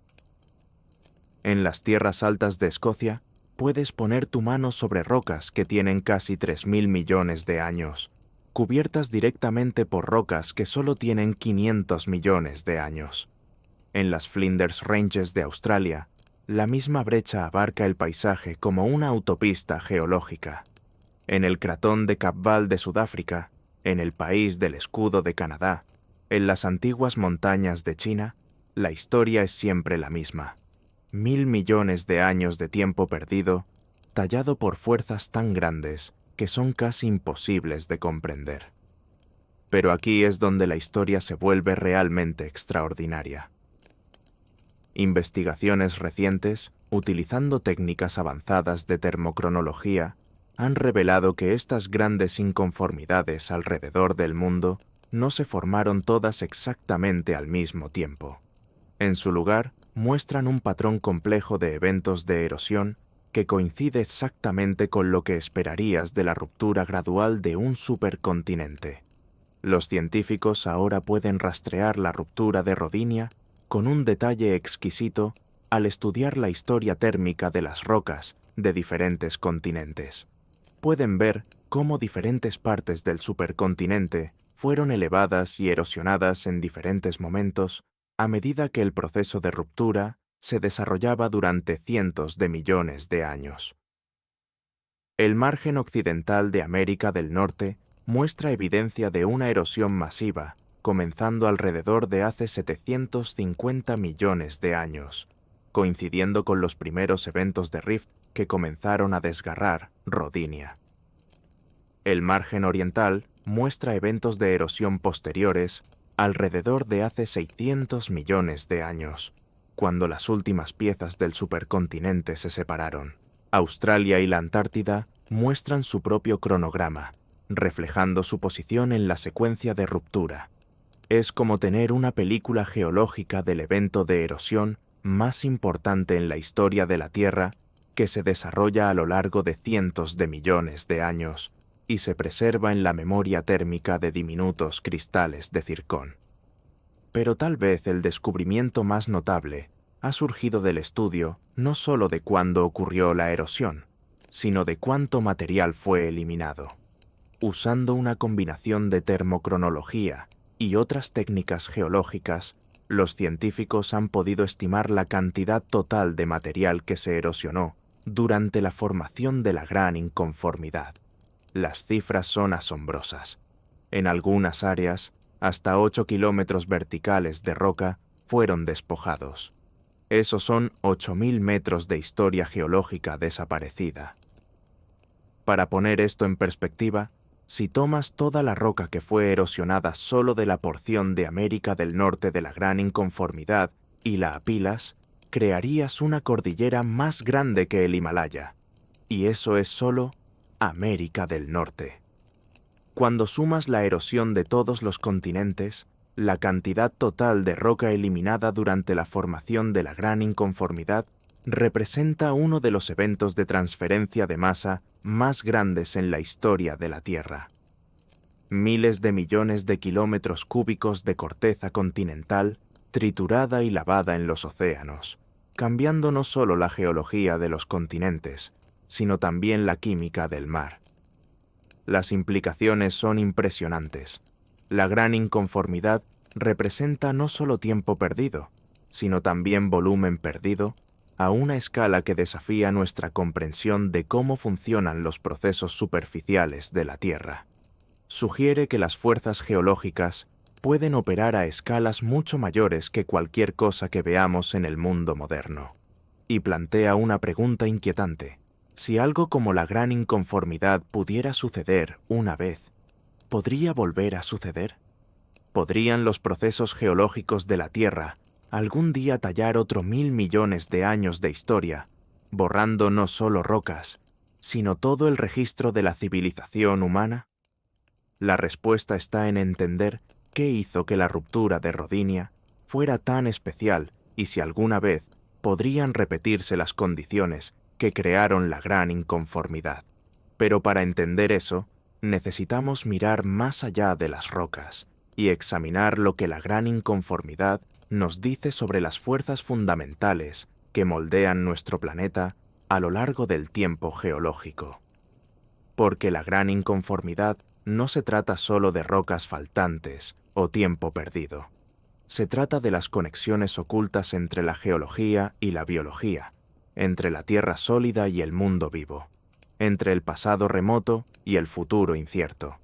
En las tierras altas de Escocia, puedes poner tu mano sobre rocas que tienen casi 3.000 millones de años, cubiertas directamente por rocas que solo tienen 500 millones de años. En las Flinders Ranges de Australia, la misma brecha abarca el paisaje como una autopista geológica. En el cratón de Cabval de Sudáfrica, en el país del escudo de Canadá, en las antiguas montañas de China, la historia es siempre la misma. 1.000 millones de años de tiempo perdido, tallado por fuerzas tan grandes que son casi imposibles de comprender. Pero aquí es donde la historia se vuelve realmente extraordinaria. Investigaciones recientes, utilizando técnicas avanzadas de termocronología, han revelado que estas grandes inconformidades alrededor del mundo no se formaron todas exactamente al mismo tiempo. En su lugar, muestran un patrón complejo de eventos de erosión que coincide exactamente con lo que esperarías de la ruptura gradual de un supercontinente. Los científicos ahora pueden rastrear la ruptura de Rodinia con un detalle exquisito al estudiar la historia térmica de las rocas de diferentes continentes. Pueden ver cómo diferentes partes del supercontinente fueron elevadas y erosionadas en diferentes momentos a medida que el proceso de ruptura se desarrollaba durante cientos de millones de años. El margen occidental de América del Norte muestra evidencia de una erosión masiva, comenzando alrededor de hace 750 millones de años, coincidiendo con los primeros eventos de rift que comenzaron a desgarrar Rodinia. El margen oriental muestra eventos de erosión posteriores alrededor de hace 600 millones de años, cuando las últimas piezas del supercontinente se separaron. Australia y la Antártida muestran su propio cronograma, reflejando su posición en la secuencia de ruptura. Es como tener una película geológica del evento de erosión más importante en la historia de la Tierra que se desarrolla a lo largo de cientos de millones de años y se preserva en la memoria térmica de diminutos cristales de circón. Pero tal vez el descubrimiento más notable ha surgido del estudio no solo de cuándo ocurrió la erosión, sino de cuánto material fue eliminado. Usando una combinación de termocronología y otras técnicas geológicas, los científicos han podido estimar la cantidad total de material que se erosionó durante la formación de la Gran Inconformidad. Las cifras son asombrosas. En algunas áreas, hasta 8 kilómetros verticales de roca fueron despojados. Esos son 8.000 metros de historia geológica desaparecida. Para poner esto en perspectiva, si tomas toda la roca que fue erosionada solo de la porción de América del Norte de la Gran Inconformidad y la apilas, crearías una cordillera más grande que el Himalaya. Y eso es solo América del Norte. Cuando sumas la erosión de todos los continentes, la cantidad total de roca eliminada durante la formación de la Gran Inconformidad representa uno de los eventos de transferencia de masa más grandes en la historia de la Tierra. Miles de millones de kilómetros cúbicos de corteza continental triturada y lavada en los océanos, cambiando no solo la geología de los continentes, sino también la química del mar. Las implicaciones son impresionantes. La Gran Inconformidad representa no solo tiempo perdido, sino también volumen perdido, a una escala que desafía nuestra comprensión de cómo funcionan los procesos superficiales de la Tierra. Sugiere que las fuerzas geológicas pueden operar a escalas mucho mayores que cualquier cosa que veamos en el mundo moderno. Y plantea una pregunta inquietante. Si algo como la Gran Inconformidad pudiera suceder una vez, ¿podría volver a suceder? ¿Podrían los procesos geológicos de la Tierra algún día tallar otro 1.000 millones de años de historia, borrando no solo rocas, sino todo el registro de la civilización humana? La respuesta está en entender qué hizo que la ruptura de Rodinia fuera tan especial y si alguna vez podrían repetirse las condiciones que crearon la Gran Inconformidad. Pero para entender eso, necesitamos mirar más allá de las rocas y examinar lo que la Gran Inconformidad nos dice sobre las fuerzas fundamentales que moldean nuestro planeta a lo largo del tiempo geológico. Porque la Gran Inconformidad no se trata solo de rocas faltantes o tiempo perdido. Se trata de las conexiones ocultas entre la geología y la biología, entre la Tierra sólida y el mundo vivo, entre el pasado remoto y el futuro incierto.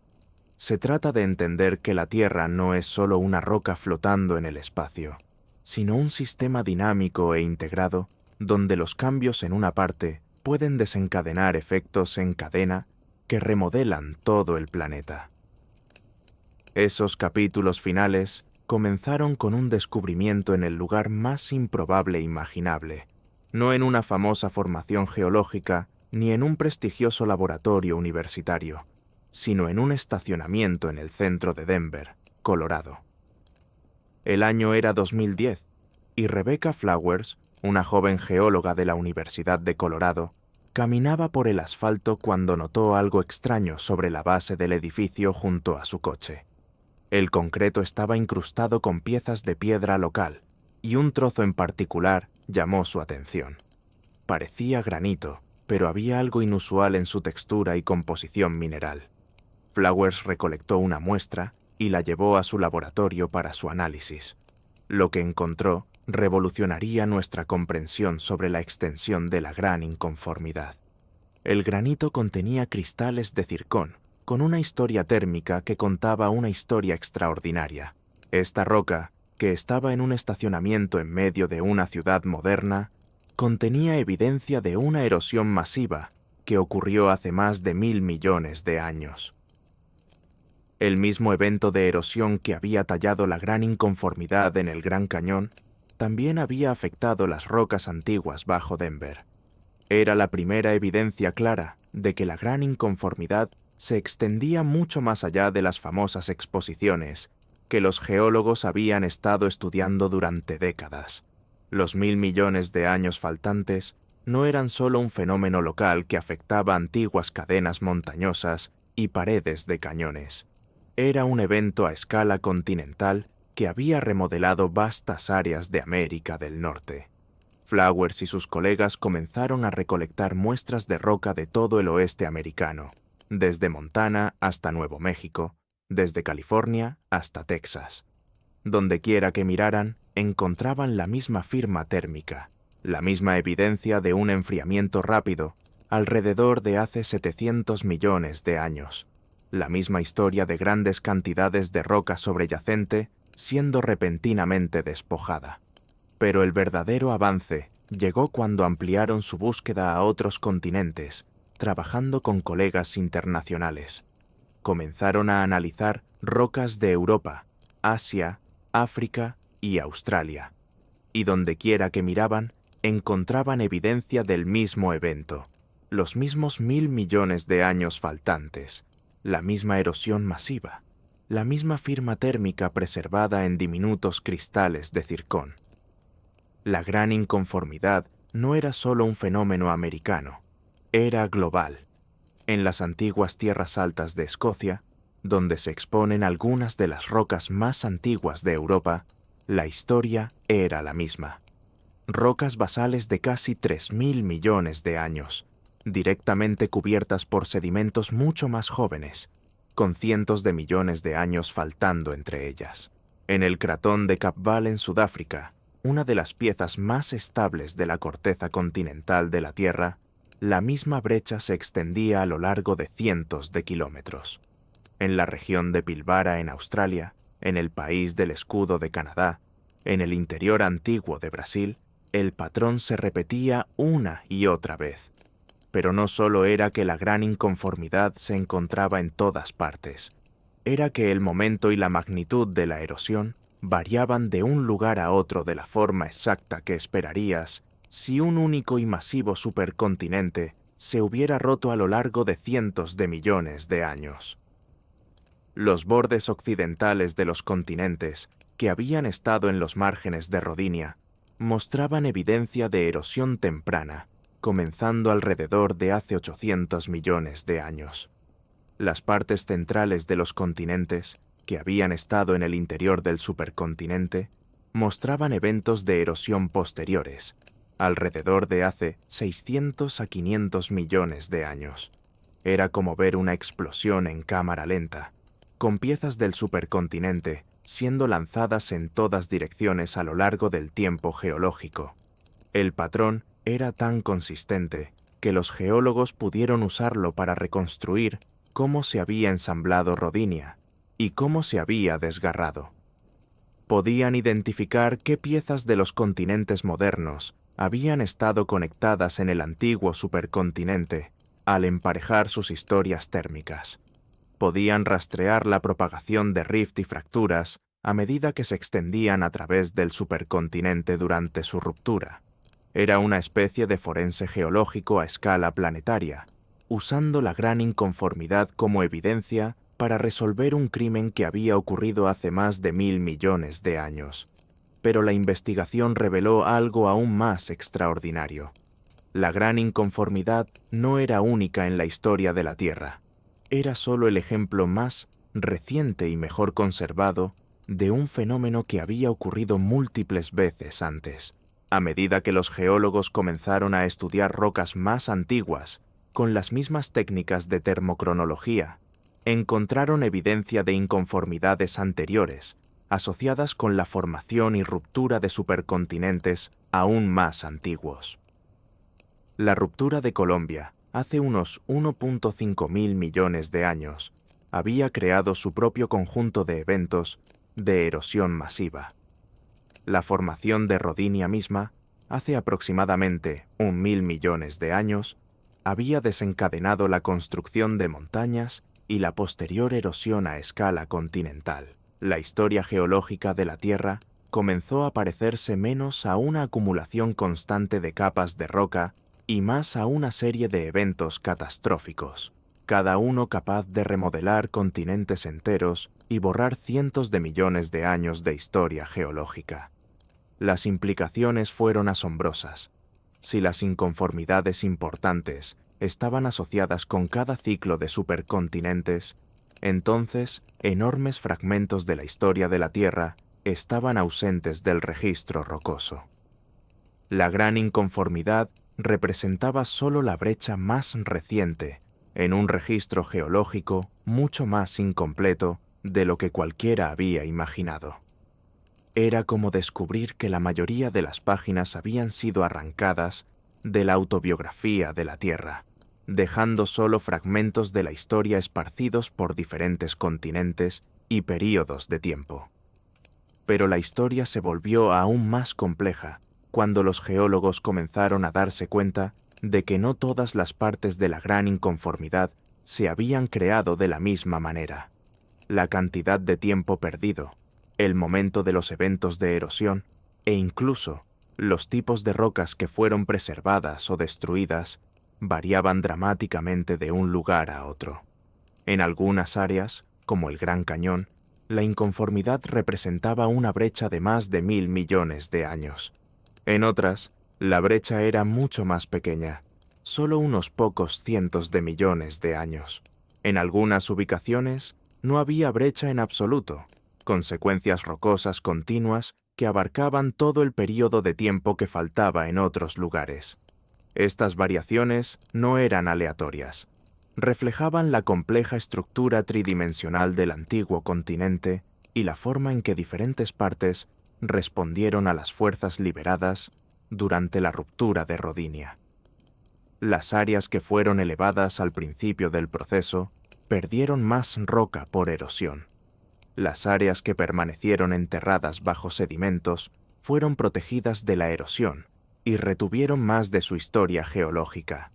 Se trata de entender que la Tierra no es solo una roca flotando en el espacio, sino un sistema dinámico e integrado donde los cambios en una parte pueden desencadenar efectos en cadena que remodelan todo el planeta. Esos capítulos finales comenzaron con un descubrimiento en el lugar más improbable imaginable, no en una famosa formación geológica ni en un prestigioso laboratorio universitario, sino en un estacionamiento en el centro de Denver, Colorado. El año era 2010 y Rebecca Flowers, una joven geóloga de la Universidad de Colorado, caminaba por el asfalto cuando notó algo extraño sobre la base del edificio junto a su coche. El concreto estaba incrustado con piezas de piedra local y un trozo en particular llamó su atención. Parecía granito, pero había algo inusual en su textura y composición mineral. Flowers recolectó una muestra y la llevó a su laboratorio para su análisis. Lo que encontró revolucionaría nuestra comprensión sobre la extensión de la Gran Inconformidad. El granito contenía cristales de circón, con una historia térmica que contaba una historia extraordinaria. Esta roca, que estaba en un estacionamiento en medio de una ciudad moderna, contenía evidencia de una erosión masiva que ocurrió hace más de 1.000 millones de años. El mismo evento de erosión que había tallado la Gran Inconformidad en el Gran Cañón también había afectado las rocas antiguas bajo Denver. Era la primera evidencia clara de que la Gran Inconformidad se extendía mucho más allá de las famosas exposiciones que los geólogos habían estado estudiando durante décadas. Los 1.000 millones de años faltantes no eran solo un fenómeno local que afectaba antiguas cadenas montañosas y paredes de cañones. Era un evento a escala continental que había remodelado vastas áreas de América del Norte. Flowers y sus colegas comenzaron a recolectar muestras de roca de todo el oeste americano, desde Montana hasta Nuevo México, desde California hasta Texas. Dondequiera que miraran, encontraban la misma firma térmica, la misma evidencia de un enfriamiento rápido alrededor de hace 700 millones de años, la misma historia de grandes cantidades de roca sobreyacente siendo repentinamente despojada. Pero el verdadero avance llegó cuando ampliaron su búsqueda a otros continentes, trabajando con colegas internacionales. Comenzaron a analizar rocas de Europa, Asia, África y Australia, y dondequiera que miraban, encontraban evidencia del mismo evento, los mismos 1.000 millones de años faltantes, la misma erosión masiva, la misma firma térmica preservada en diminutos cristales de circón. La gran inconformidad no era solo un fenómeno americano, era global. En las antiguas tierras altas de Escocia, donde se exponen algunas de las rocas más antiguas de Europa, la historia era la misma. Rocas basales de casi 3.000 millones de años, directamente cubiertas por sedimentos mucho más jóvenes, con cientos de millones de años faltando entre ellas. En el cratón de Cabval en Sudáfrica, una de las piezas más estables de la corteza continental de la Tierra, la misma brecha se extendía a lo largo de cientos de kilómetros. En la región de Pilbara en Australia, en el país del escudo de Canadá, en el interior antiguo de Brasil, el patrón se repetía una y otra vez. Pero no solo era que la gran inconformidad se encontraba en todas partes, era que el momento y la magnitud de la erosión variaban de un lugar a otro de la forma exacta que esperarías si un único y masivo supercontinente se hubiera roto a lo largo de cientos de millones de años. Los bordes occidentales de los continentes, que habían estado en los márgenes de Rodinia, mostraban evidencia de erosión temprana, comenzando alrededor de hace 800 millones de años. Las partes centrales de los continentes, que habían estado en el interior del supercontinente, mostraban eventos de erosión posteriores, alrededor de hace 600 a 500 millones de años. Era como ver una explosión en cámara lenta, con piezas del supercontinente siendo lanzadas en todas direcciones a lo largo del tiempo geológico. El patrón era tan consistente que los geólogos pudieron usarlo para reconstruir cómo se había ensamblado Rodinia y cómo se había desgarrado. Podían identificar qué piezas de los continentes modernos habían estado conectadas en el antiguo supercontinente al emparejar sus historias térmicas. Podían rastrear la propagación de rift y fracturas a medida que se extendían a través del supercontinente durante su ruptura. Era una especie de forense geológico a escala planetaria, usando la gran inconformidad como evidencia para resolver un crimen que había ocurrido hace más de 1.000 millones de años. Pero la investigación reveló algo aún más extraordinario. La gran inconformidad no era única en la historia de la Tierra. Era solo el ejemplo más reciente y mejor conservado de un fenómeno que había ocurrido múltiples veces antes. A medida que los geólogos comenzaron a estudiar rocas más antiguas, con las mismas técnicas de termocronología, encontraron evidencia de inconformidades anteriores, asociadas con la formación y ruptura de supercontinentes aún más antiguos. La ruptura de Colombia, hace unos 1.5 mil millones de años, había creado su propio conjunto de eventos de erosión masiva. La formación de Rodinia misma, hace aproximadamente 1.000 millones de años, había desencadenado la construcción de montañas y la posterior erosión a escala continental. La historia geológica de la Tierra comenzó a parecerse menos a una acumulación constante de capas de roca y más a una serie de eventos catastróficos, cada uno capaz de remodelar continentes enteros y borrar cientos de millones de años de historia geológica. Las implicaciones fueron asombrosas. Si las inconformidades importantes estaban asociadas con cada ciclo de supercontinentes, entonces enormes fragmentos de la historia de la Tierra estaban ausentes del registro rocoso. La gran inconformidad representaba solo la brecha más reciente en un registro geológico mucho más incompleto de lo que cualquiera había imaginado. Era como descubrir que la mayoría de las páginas habían sido arrancadas de la autobiografía de la Tierra, dejando solo fragmentos de la historia esparcidos por diferentes continentes y períodos de tiempo. Pero la historia se volvió aún más compleja cuando los geólogos comenzaron a darse cuenta de que no todas las partes de la gran inconformidad se habían creado de la misma manera. La cantidad de tiempo perdido, el momento de los eventos de erosión e incluso los tipos de rocas que fueron preservadas o destruidas variaban dramáticamente de un lugar a otro. En algunas áreas, como el Gran Cañón, la inconformidad representaba una brecha de más de 1.000 millones de años. En otras, la brecha era mucho más pequeña, solo unos pocos cientos de millones de años. En algunas ubicaciones, no había brecha en absoluto, consecuencias rocosas continuas que abarcaban todo el período de tiempo que faltaba en otros lugares. Estas variaciones no eran aleatorias. Reflejaban la compleja estructura tridimensional del antiguo continente y la forma en que diferentes partes respondieron a las fuerzas liberadas durante la ruptura de Rodinia. Las áreas que fueron elevadas al principio del proceso perdieron más roca por erosión. Las áreas que permanecieron enterradas bajo sedimentos fueron protegidas de la erosión y retuvieron más de su historia geológica.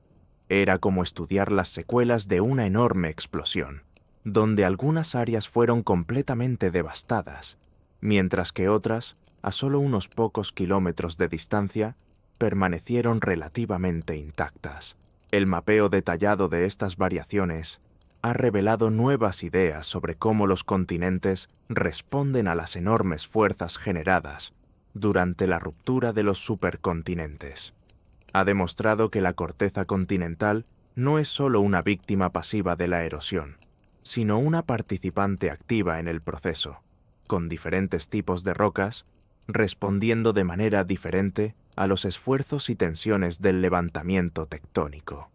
Era como estudiar las secuelas de una enorme explosión, donde algunas áreas fueron completamente devastadas, mientras que otras, a solo unos pocos kilómetros de distancia, permanecieron relativamente intactas. El mapeo detallado de estas variaciones ha revelado nuevas ideas sobre cómo los continentes responden a las enormes fuerzas generadas durante la ruptura de los supercontinentes. Ha demostrado que la corteza continental no es solo una víctima pasiva de la erosión, sino una participante activa en el proceso, con diferentes tipos de rocas, respondiendo de manera diferente a los esfuerzos y tensiones del levantamiento tectónico.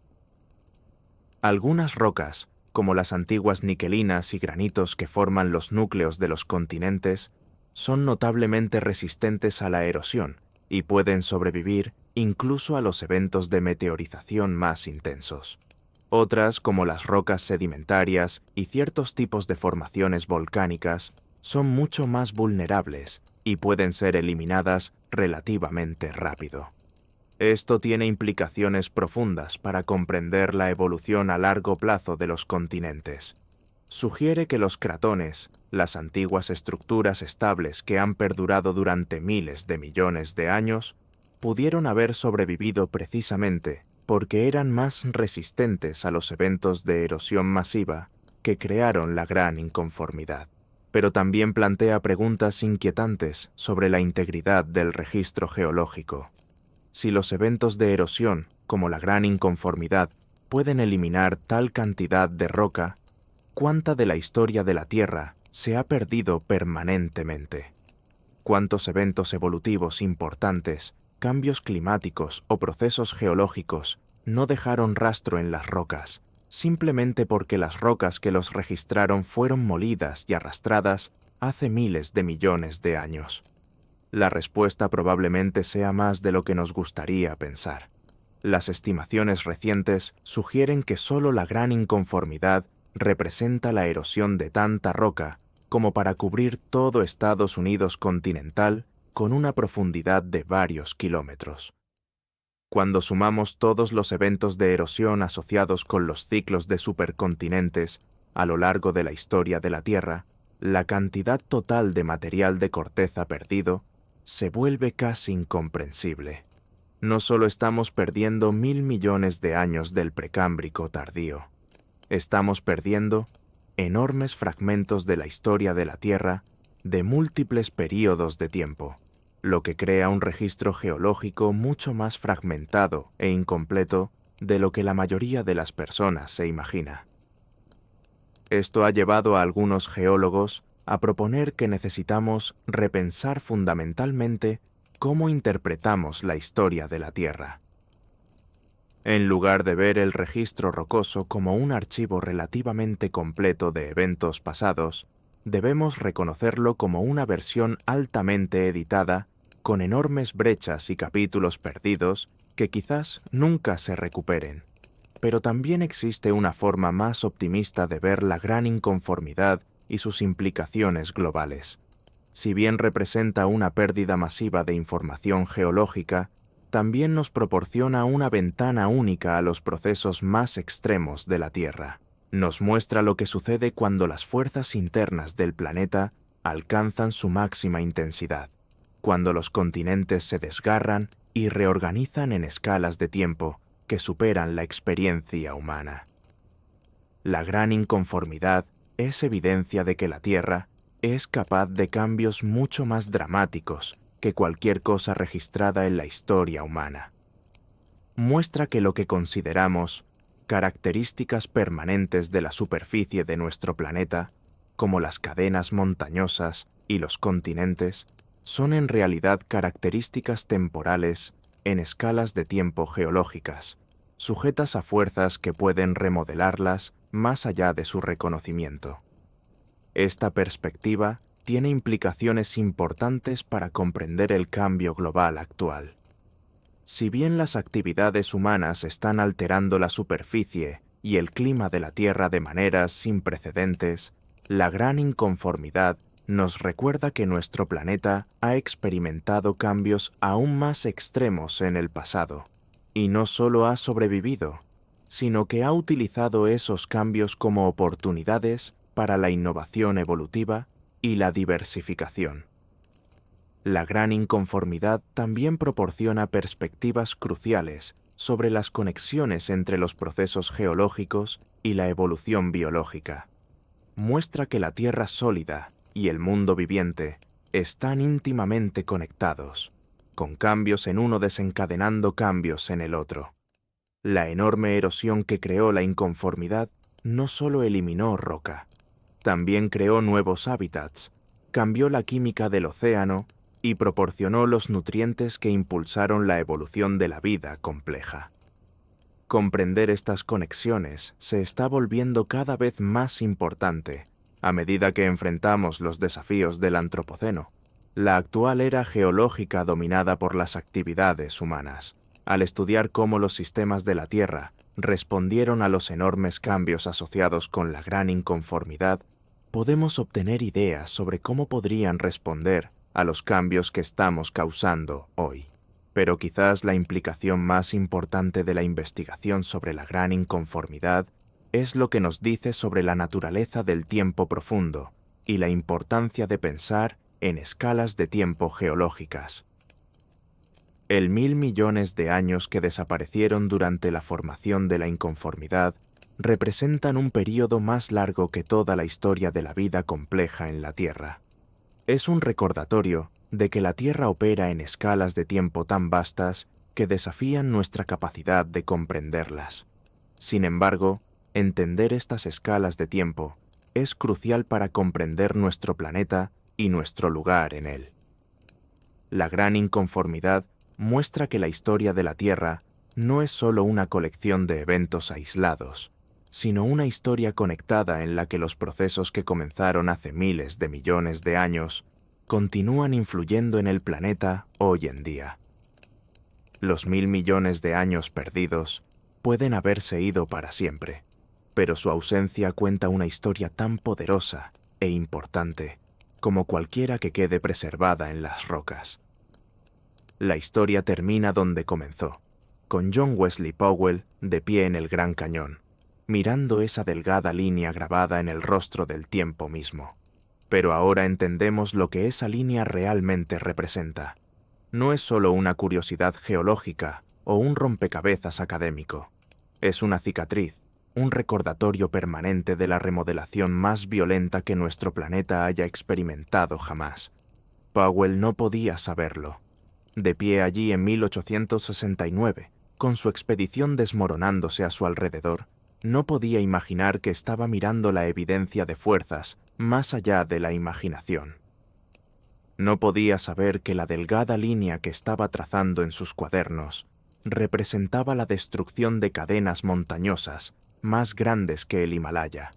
Algunas rocas, como las antiguas niquelinas y granitos que forman los núcleos de los continentes, son notablemente resistentes a la erosión y pueden sobrevivir incluso a los eventos de meteorización más intensos. Otras, como las rocas sedimentarias y ciertos tipos de formaciones volcánicas, son mucho más vulnerables y pueden ser eliminadas relativamente rápido. Esto tiene implicaciones profundas para comprender la evolución a largo plazo de los continentes. Sugiere que los cratones, las antiguas estructuras estables que han perdurado durante miles de millones de años, pudieron haber sobrevivido precisamente porque eran más resistentes a los eventos de erosión masiva que crearon la gran inconformidad. Pero también plantea preguntas inquietantes sobre la integridad del registro geológico. Si los eventos de erosión, como la gran inconformidad, pueden eliminar tal cantidad de roca, ¿cuánta de la historia de la Tierra se ha perdido permanentemente? ¿Cuántos eventos evolutivos importantes, cambios climáticos o procesos geológicos no dejaron rastro en las rocas, simplemente porque las rocas que los registraron fueron molidas y arrastradas hace miles de millones de años? La respuesta probablemente sea más de lo que nos gustaría pensar. Las estimaciones recientes sugieren que solo la gran inconformidad representa la erosión de tanta roca como para cubrir todo Estados Unidos continental con una profundidad de varios kilómetros. Cuando sumamos todos los eventos de erosión asociados con los ciclos de supercontinentes a lo largo de la historia de la Tierra, la cantidad total de material de corteza perdido se vuelve casi incomprensible. No solo estamos perdiendo 1.000 millones de años del Precámbrico tardío, estamos perdiendo enormes fragmentos de la historia de la Tierra de múltiples períodos de tiempo, lo que crea un registro geológico mucho más fragmentado e incompleto de lo que la mayoría de las personas se imagina. Esto ha llevado a algunos geólogos a proponer que necesitamos repensar fundamentalmente cómo interpretamos la historia de la Tierra. En lugar de ver el registro rocoso como un archivo relativamente completo de eventos pasados, debemos reconocerlo como una versión altamente editada, con enormes brechas y capítulos perdidos que quizás nunca se recuperen. Pero también existe una forma más optimista de ver la gran inconformidad y sus implicaciones globales. Si bien representa una pérdida masiva de información geológica, también nos proporciona una ventana única a los procesos más extremos de la Tierra. Nos muestra lo que sucede cuando las fuerzas internas del planeta alcanzan su máxima intensidad, cuando los continentes se desgarran y reorganizan en escalas de tiempo que superan la experiencia humana. La gran inconformidad es evidencia de que la Tierra es capaz de cambios mucho más dramáticos que cualquier cosa registrada en la historia humana. Muestra que lo que consideramos características permanentes de la superficie de nuestro planeta, como las cadenas montañosas y los continentes, son en realidad características temporales en escalas de tiempo geológicas, sujetas a fuerzas que pueden remodelarlas más allá de su reconocimiento. Esta perspectiva tiene implicaciones importantes para comprender el cambio global actual. Si bien las actividades humanas están alterando la superficie y el clima de la Tierra de maneras sin precedentes, la gran inconformidad nos recuerda que nuestro planeta ha experimentado cambios aún más extremos en el pasado, y no solo ha sobrevivido, sino que ha utilizado esos cambios como oportunidades para la innovación evolutiva y la diversificación. La gran inconformidad también proporciona perspectivas cruciales sobre las conexiones entre los procesos geológicos y la evolución biológica. Muestra que la Tierra sólida y el mundo viviente están íntimamente conectados, con cambios en uno desencadenando cambios en el otro. La enorme erosión que creó la inconformidad no solo eliminó roca, también creó nuevos hábitats, cambió la química del océano y proporcionó los nutrientes que impulsaron la evolución de la vida compleja. Comprender estas conexiones se está volviendo cada vez más importante a medida que enfrentamos los desafíos del Antropoceno, la actual era geológica dominada por las actividades humanas. Al estudiar cómo los sistemas de la Tierra respondieron a los enormes cambios asociados con la gran inconformidad, podemos obtener ideas sobre cómo podrían responder a los cambios que estamos causando hoy. Pero quizás la implicación más importante de la investigación sobre la gran inconformidad es lo que nos dice sobre la naturaleza del tiempo profundo y la importancia de pensar en escalas de tiempo geológicas. El 1.000 millones de años que desaparecieron durante la formación de la inconformidad representan un período más largo que toda la historia de la vida compleja en la Tierra. Es un recordatorio de que la Tierra opera en escalas de tiempo tan vastas que desafían nuestra capacidad de comprenderlas. Sin embargo, entender estas escalas de tiempo es crucial para comprender nuestro planeta y nuestro lugar en él. La gran inconformidad muestra que la historia de la Tierra no es solo una colección de eventos aislados, sino una historia conectada en la que los procesos que comenzaron hace miles de millones de años continúan influyendo en el planeta hoy en día. Los 1.000 millones de años perdidos pueden haberse ido para siempre, pero su ausencia cuenta una historia tan poderosa e importante como cualquiera que quede preservada en las rocas. La historia termina donde comenzó, con John Wesley Powell de pie en el Gran Cañón, mirando esa delgada línea grabada en el rostro del tiempo mismo. Pero ahora entendemos lo que esa línea realmente representa. No es solo una curiosidad geológica o un rompecabezas académico. Es una cicatriz, un recordatorio permanente de la remodelación más violenta que nuestro planeta haya experimentado jamás. Powell no podía saberlo. De pie allí en 1869, con su expedición desmoronándose a su alrededor, no podía imaginar que estaba mirando la evidencia de fuerzas más allá de la imaginación. No podía saber que la delgada línea que estaba trazando en sus cuadernos representaba la destrucción de cadenas montañosas más grandes que el Himalaya.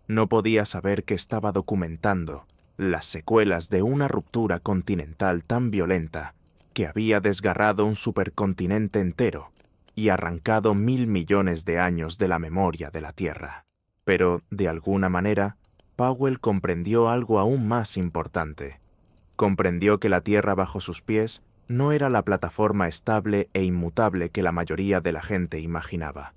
No podía saber que estaba documentando las secuelas de una ruptura continental tan violenta que había desgarrado un supercontinente entero y arrancado 1.000 millones de años de la memoria de la Tierra. Pero, de alguna manera, Powell comprendió algo aún más importante. Comprendió que la Tierra bajo sus pies no era la plataforma estable e inmutable que la mayoría de la gente imaginaba.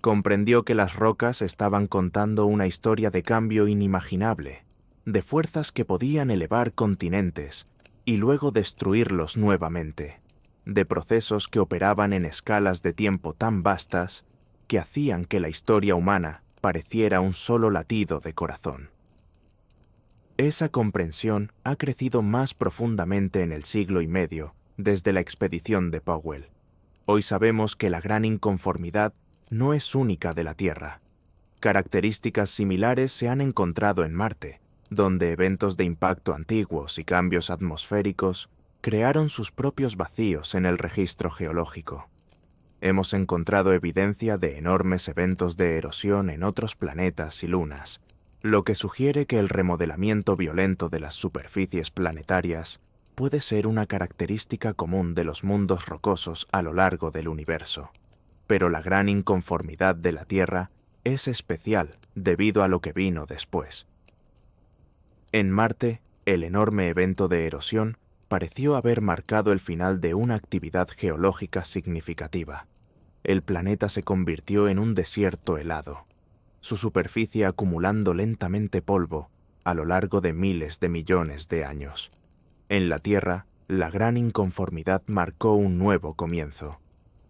Comprendió que las rocas estaban contando una historia de cambio inimaginable, de fuerzas que podían elevar continentes y luego destruirlos nuevamente, de procesos que operaban en escalas de tiempo tan vastas que hacían que la historia humana pareciera un solo latido de corazón. Esa comprensión ha crecido más profundamente en el siglo y medio desde la expedición de Powell. Hoy sabemos que la gran inconformidad no es única de la Tierra. Características similares se han encontrado en Marte, donde eventos de impacto antiguos y cambios atmosféricos crearon sus propios vacíos en el registro geológico. Hemos encontrado evidencia de enormes eventos de erosión en otros planetas y lunas, lo que sugiere que el remodelamiento violento de las superficies planetarias puede ser una característica común de los mundos rocosos a lo largo del universo. Pero la gran inconformidad de la Tierra es especial debido a lo que vino después. En Marte, el enorme evento de erosión pareció haber marcado el final de una actividad geológica significativa. El planeta se convirtió en un desierto helado, su superficie acumulando lentamente polvo a lo largo de miles de millones de años. En la Tierra, la gran inconformidad marcó un nuevo comienzo.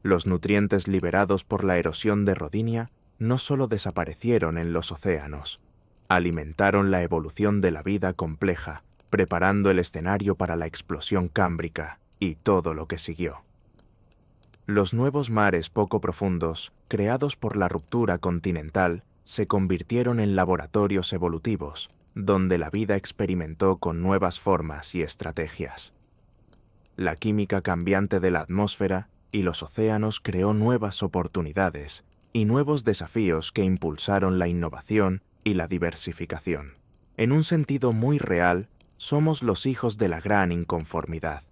Los nutrientes liberados por la erosión de Rodinia no solo desaparecieron en los océanos, alimentaron la evolución de la vida compleja, preparando el escenario para la explosión cámbrica y todo lo que siguió. Los nuevos mares poco profundos, creados por la ruptura continental, se convirtieron en laboratorios evolutivos, donde la vida experimentó con nuevas formas y estrategias. La química cambiante de la atmósfera y los océanos creó nuevas oportunidades y nuevos desafíos que impulsaron la innovación y la diversificación. En un sentido muy real, somos los hijos de la gran inconformidad.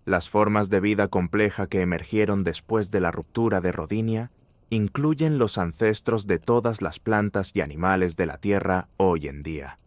Las formas de vida compleja que emergieron después de la ruptura de Rodinia incluyen los ancestros de todas las plantas y animales de la Tierra hoy en día.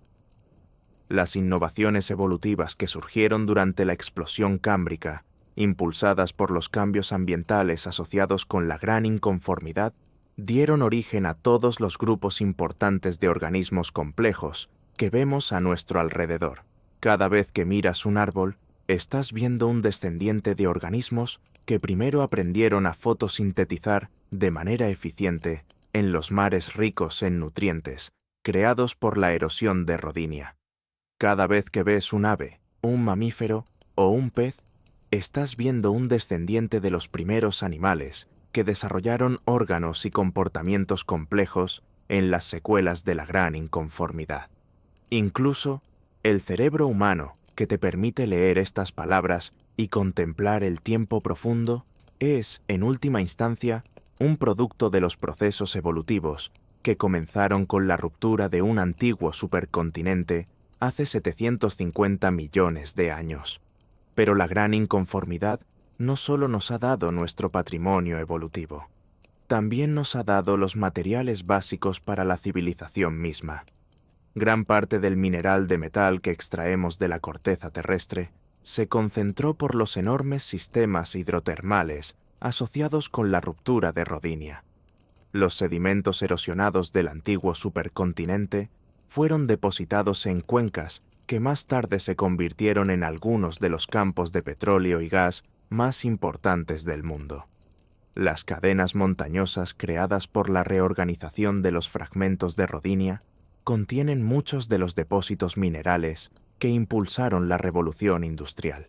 Las innovaciones evolutivas que surgieron durante la explosión cámbrica, impulsadas por los cambios ambientales asociados con la gran inconformidad, dieron origen a todos los grupos importantes de organismos complejos que vemos a nuestro alrededor. Cada vez que miras un árbol, estás viendo un descendiente de organismos que primero aprendieron a fotosintetizar de manera eficiente en los mares ricos en nutrientes, creados por la erosión de Rodinia. Cada vez que ves un ave, un mamífero o un pez, estás viendo un descendiente de los primeros animales que desarrollaron órganos y comportamientos complejos en las secuelas de la gran inconformidad. Incluso, el cerebro humano que te permite leer estas palabras y contemplar el tiempo profundo es, en última instancia, un producto de los procesos evolutivos que comenzaron con la ruptura de un antiguo supercontinente hace 750 millones de años. Pero la gran inconformidad no solo nos ha dado nuestro patrimonio evolutivo, también nos ha dado los materiales básicos para la civilización misma. Gran parte del mineral de metal que extraemos de la corteza terrestre se concentró por los enormes sistemas hidrotermales asociados con la ruptura de Rodinia. Los sedimentos erosionados del antiguo supercontinente fueron depositados en cuencas que más tarde se convirtieron en algunos de los campos de petróleo y gas más importantes del mundo. Las cadenas montañosas creadas por la reorganización de los fragmentos de Rodinia contienen muchos de los depósitos minerales que impulsaron la revolución industrial.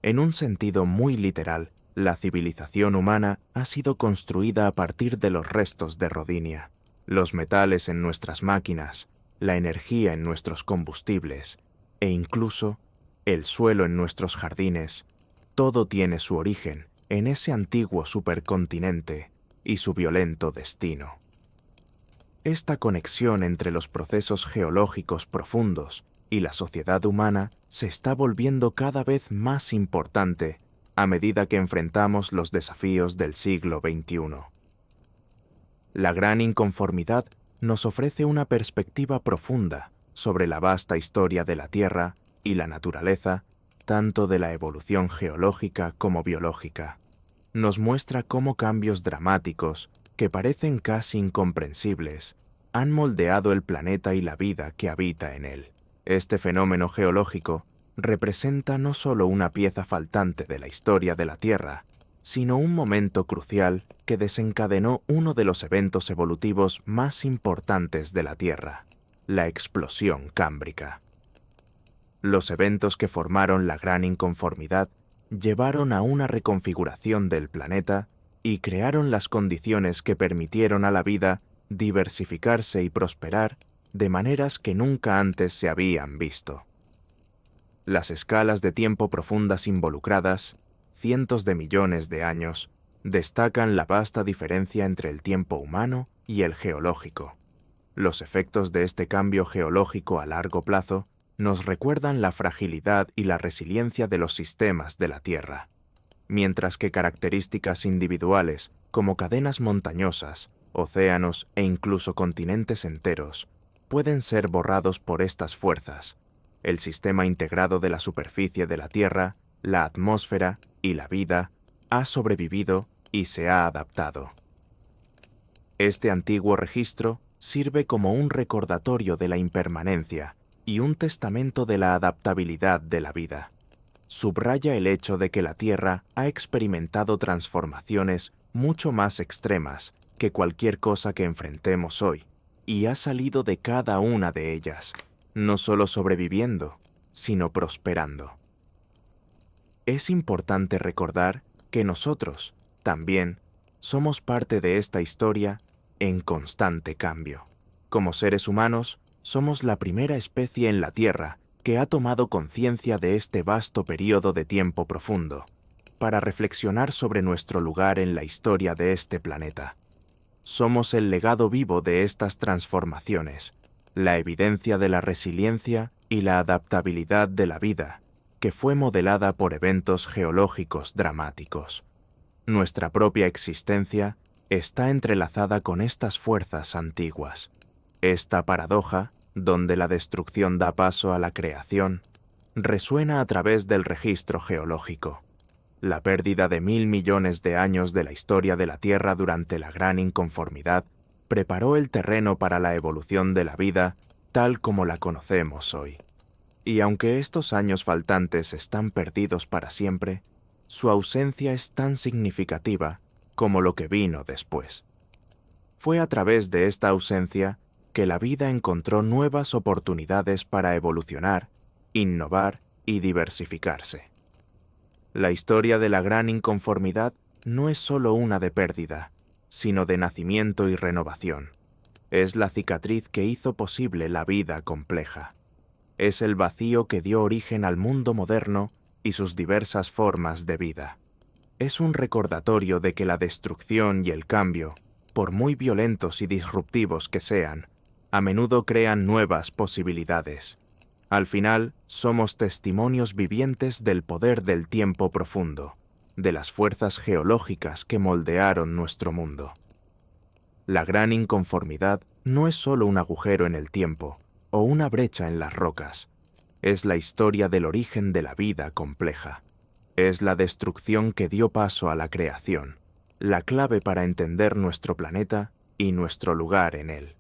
En un sentido muy literal, la civilización humana ha sido construida a partir de los restos de Rodinia. Los metales en nuestras máquinas, la energía en nuestros combustibles e incluso el suelo en nuestros jardines, todo tiene su origen en ese antiguo supercontinente y su violento destino. Esta conexión entre los procesos geológicos profundos y la sociedad humana se está volviendo cada vez más importante a medida que enfrentamos los desafíos del siglo XXI. La gran inconformidad nos ofrece una perspectiva profunda sobre la vasta historia de la Tierra y la naturaleza, tanto de la evolución geológica como biológica. Nos muestra cómo cambios dramáticos, que parecen casi incomprensibles, han moldeado el planeta y la vida que habita en él. Este fenómeno geológico representa no solo una pieza faltante de la historia de la Tierra, sino un momento crucial que desencadenó uno de los eventos evolutivos más importantes de la Tierra, la explosión cámbrica. Los eventos que formaron la gran inconformidad llevaron a una reconfiguración del planeta y crearon las condiciones que permitieron a la vida diversificarse y prosperar de maneras que nunca antes se habían visto. Las escalas de tiempo profundas involucradas, cientos de millones de años, destacan la vasta diferencia entre el tiempo humano y el geológico. Los efectos de este cambio geológico a largo plazo nos recuerdan la fragilidad y la resiliencia de los sistemas de la Tierra, mientras que características individuales como cadenas montañosas, océanos e incluso continentes enteros pueden ser borrados por estas fuerzas. El sistema integrado de la superficie de la Tierra, la atmósfera y la vida ha sobrevivido y se ha adaptado. Este antiguo registro sirve como un recordatorio de la impermanencia y un testamento de la adaptabilidad de la vida. Subraya el hecho de que la Tierra ha experimentado transformaciones mucho más extremas que cualquier cosa que enfrentemos hoy, y ha salido de cada una de ellas, no solo sobreviviendo, sino prosperando. Es importante recordar que nosotros, también, somos parte de esta historia en constante cambio. Como seres humanos, somos la primera especie en la Tierra que ha tomado conciencia de este vasto período de tiempo profundo, para reflexionar sobre nuestro lugar en la historia de este planeta. Somos el legado vivo de estas transformaciones, la evidencia de la resiliencia y la adaptabilidad de la vida, que fue modelada por eventos geológicos dramáticos. Nuestra propia existencia está entrelazada con estas fuerzas antiguas. Esta paradoja, donde la destrucción da paso a la creación, resuena a través del registro geológico. La pérdida de 1.000 millones de años de la historia de la Tierra durante la gran inconformidad preparó el terreno para la evolución de la vida tal como la conocemos hoy. Y aunque estos años faltantes están perdidos para siempre, su ausencia es tan significativa como lo que vino después. Fue a través de esta ausencia que la vida encontró nuevas oportunidades para evolucionar, innovar y diversificarse. La historia de la gran inconformidad no es solo una de pérdida, sino de nacimiento y renovación. Es la cicatriz que hizo posible la vida compleja. Es el vacío que dio origen al mundo moderno y sus diversas formas de vida. Es un recordatorio de que la destrucción y el cambio, por muy violentos y disruptivos que sean, a menudo crean nuevas posibilidades. Al final, somos testimonios vivientes del poder del tiempo profundo, de las fuerzas geológicas que moldearon nuestro mundo. La gran inconformidad no es solo un agujero en el tiempo o una brecha en las rocas. Es la historia del origen de la vida compleja. Es la destrucción que dio paso a la creación, la clave para entender nuestro planeta y nuestro lugar en él.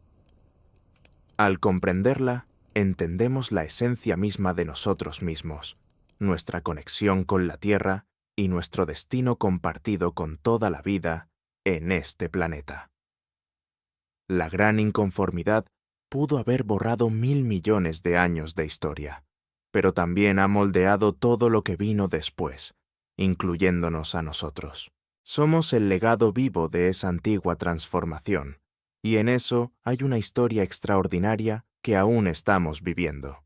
Al comprenderla, entendemos la esencia misma de nosotros mismos, nuestra conexión con la Tierra y nuestro destino compartido con toda la vida en este planeta. La gran inconformidad pudo haber borrado 1.000 millones de años de historia, pero también ha moldeado todo lo que vino después, incluyéndonos a nosotros. Somos el legado vivo de esa antigua transformación, y en eso hay una historia extraordinaria que aún estamos viviendo.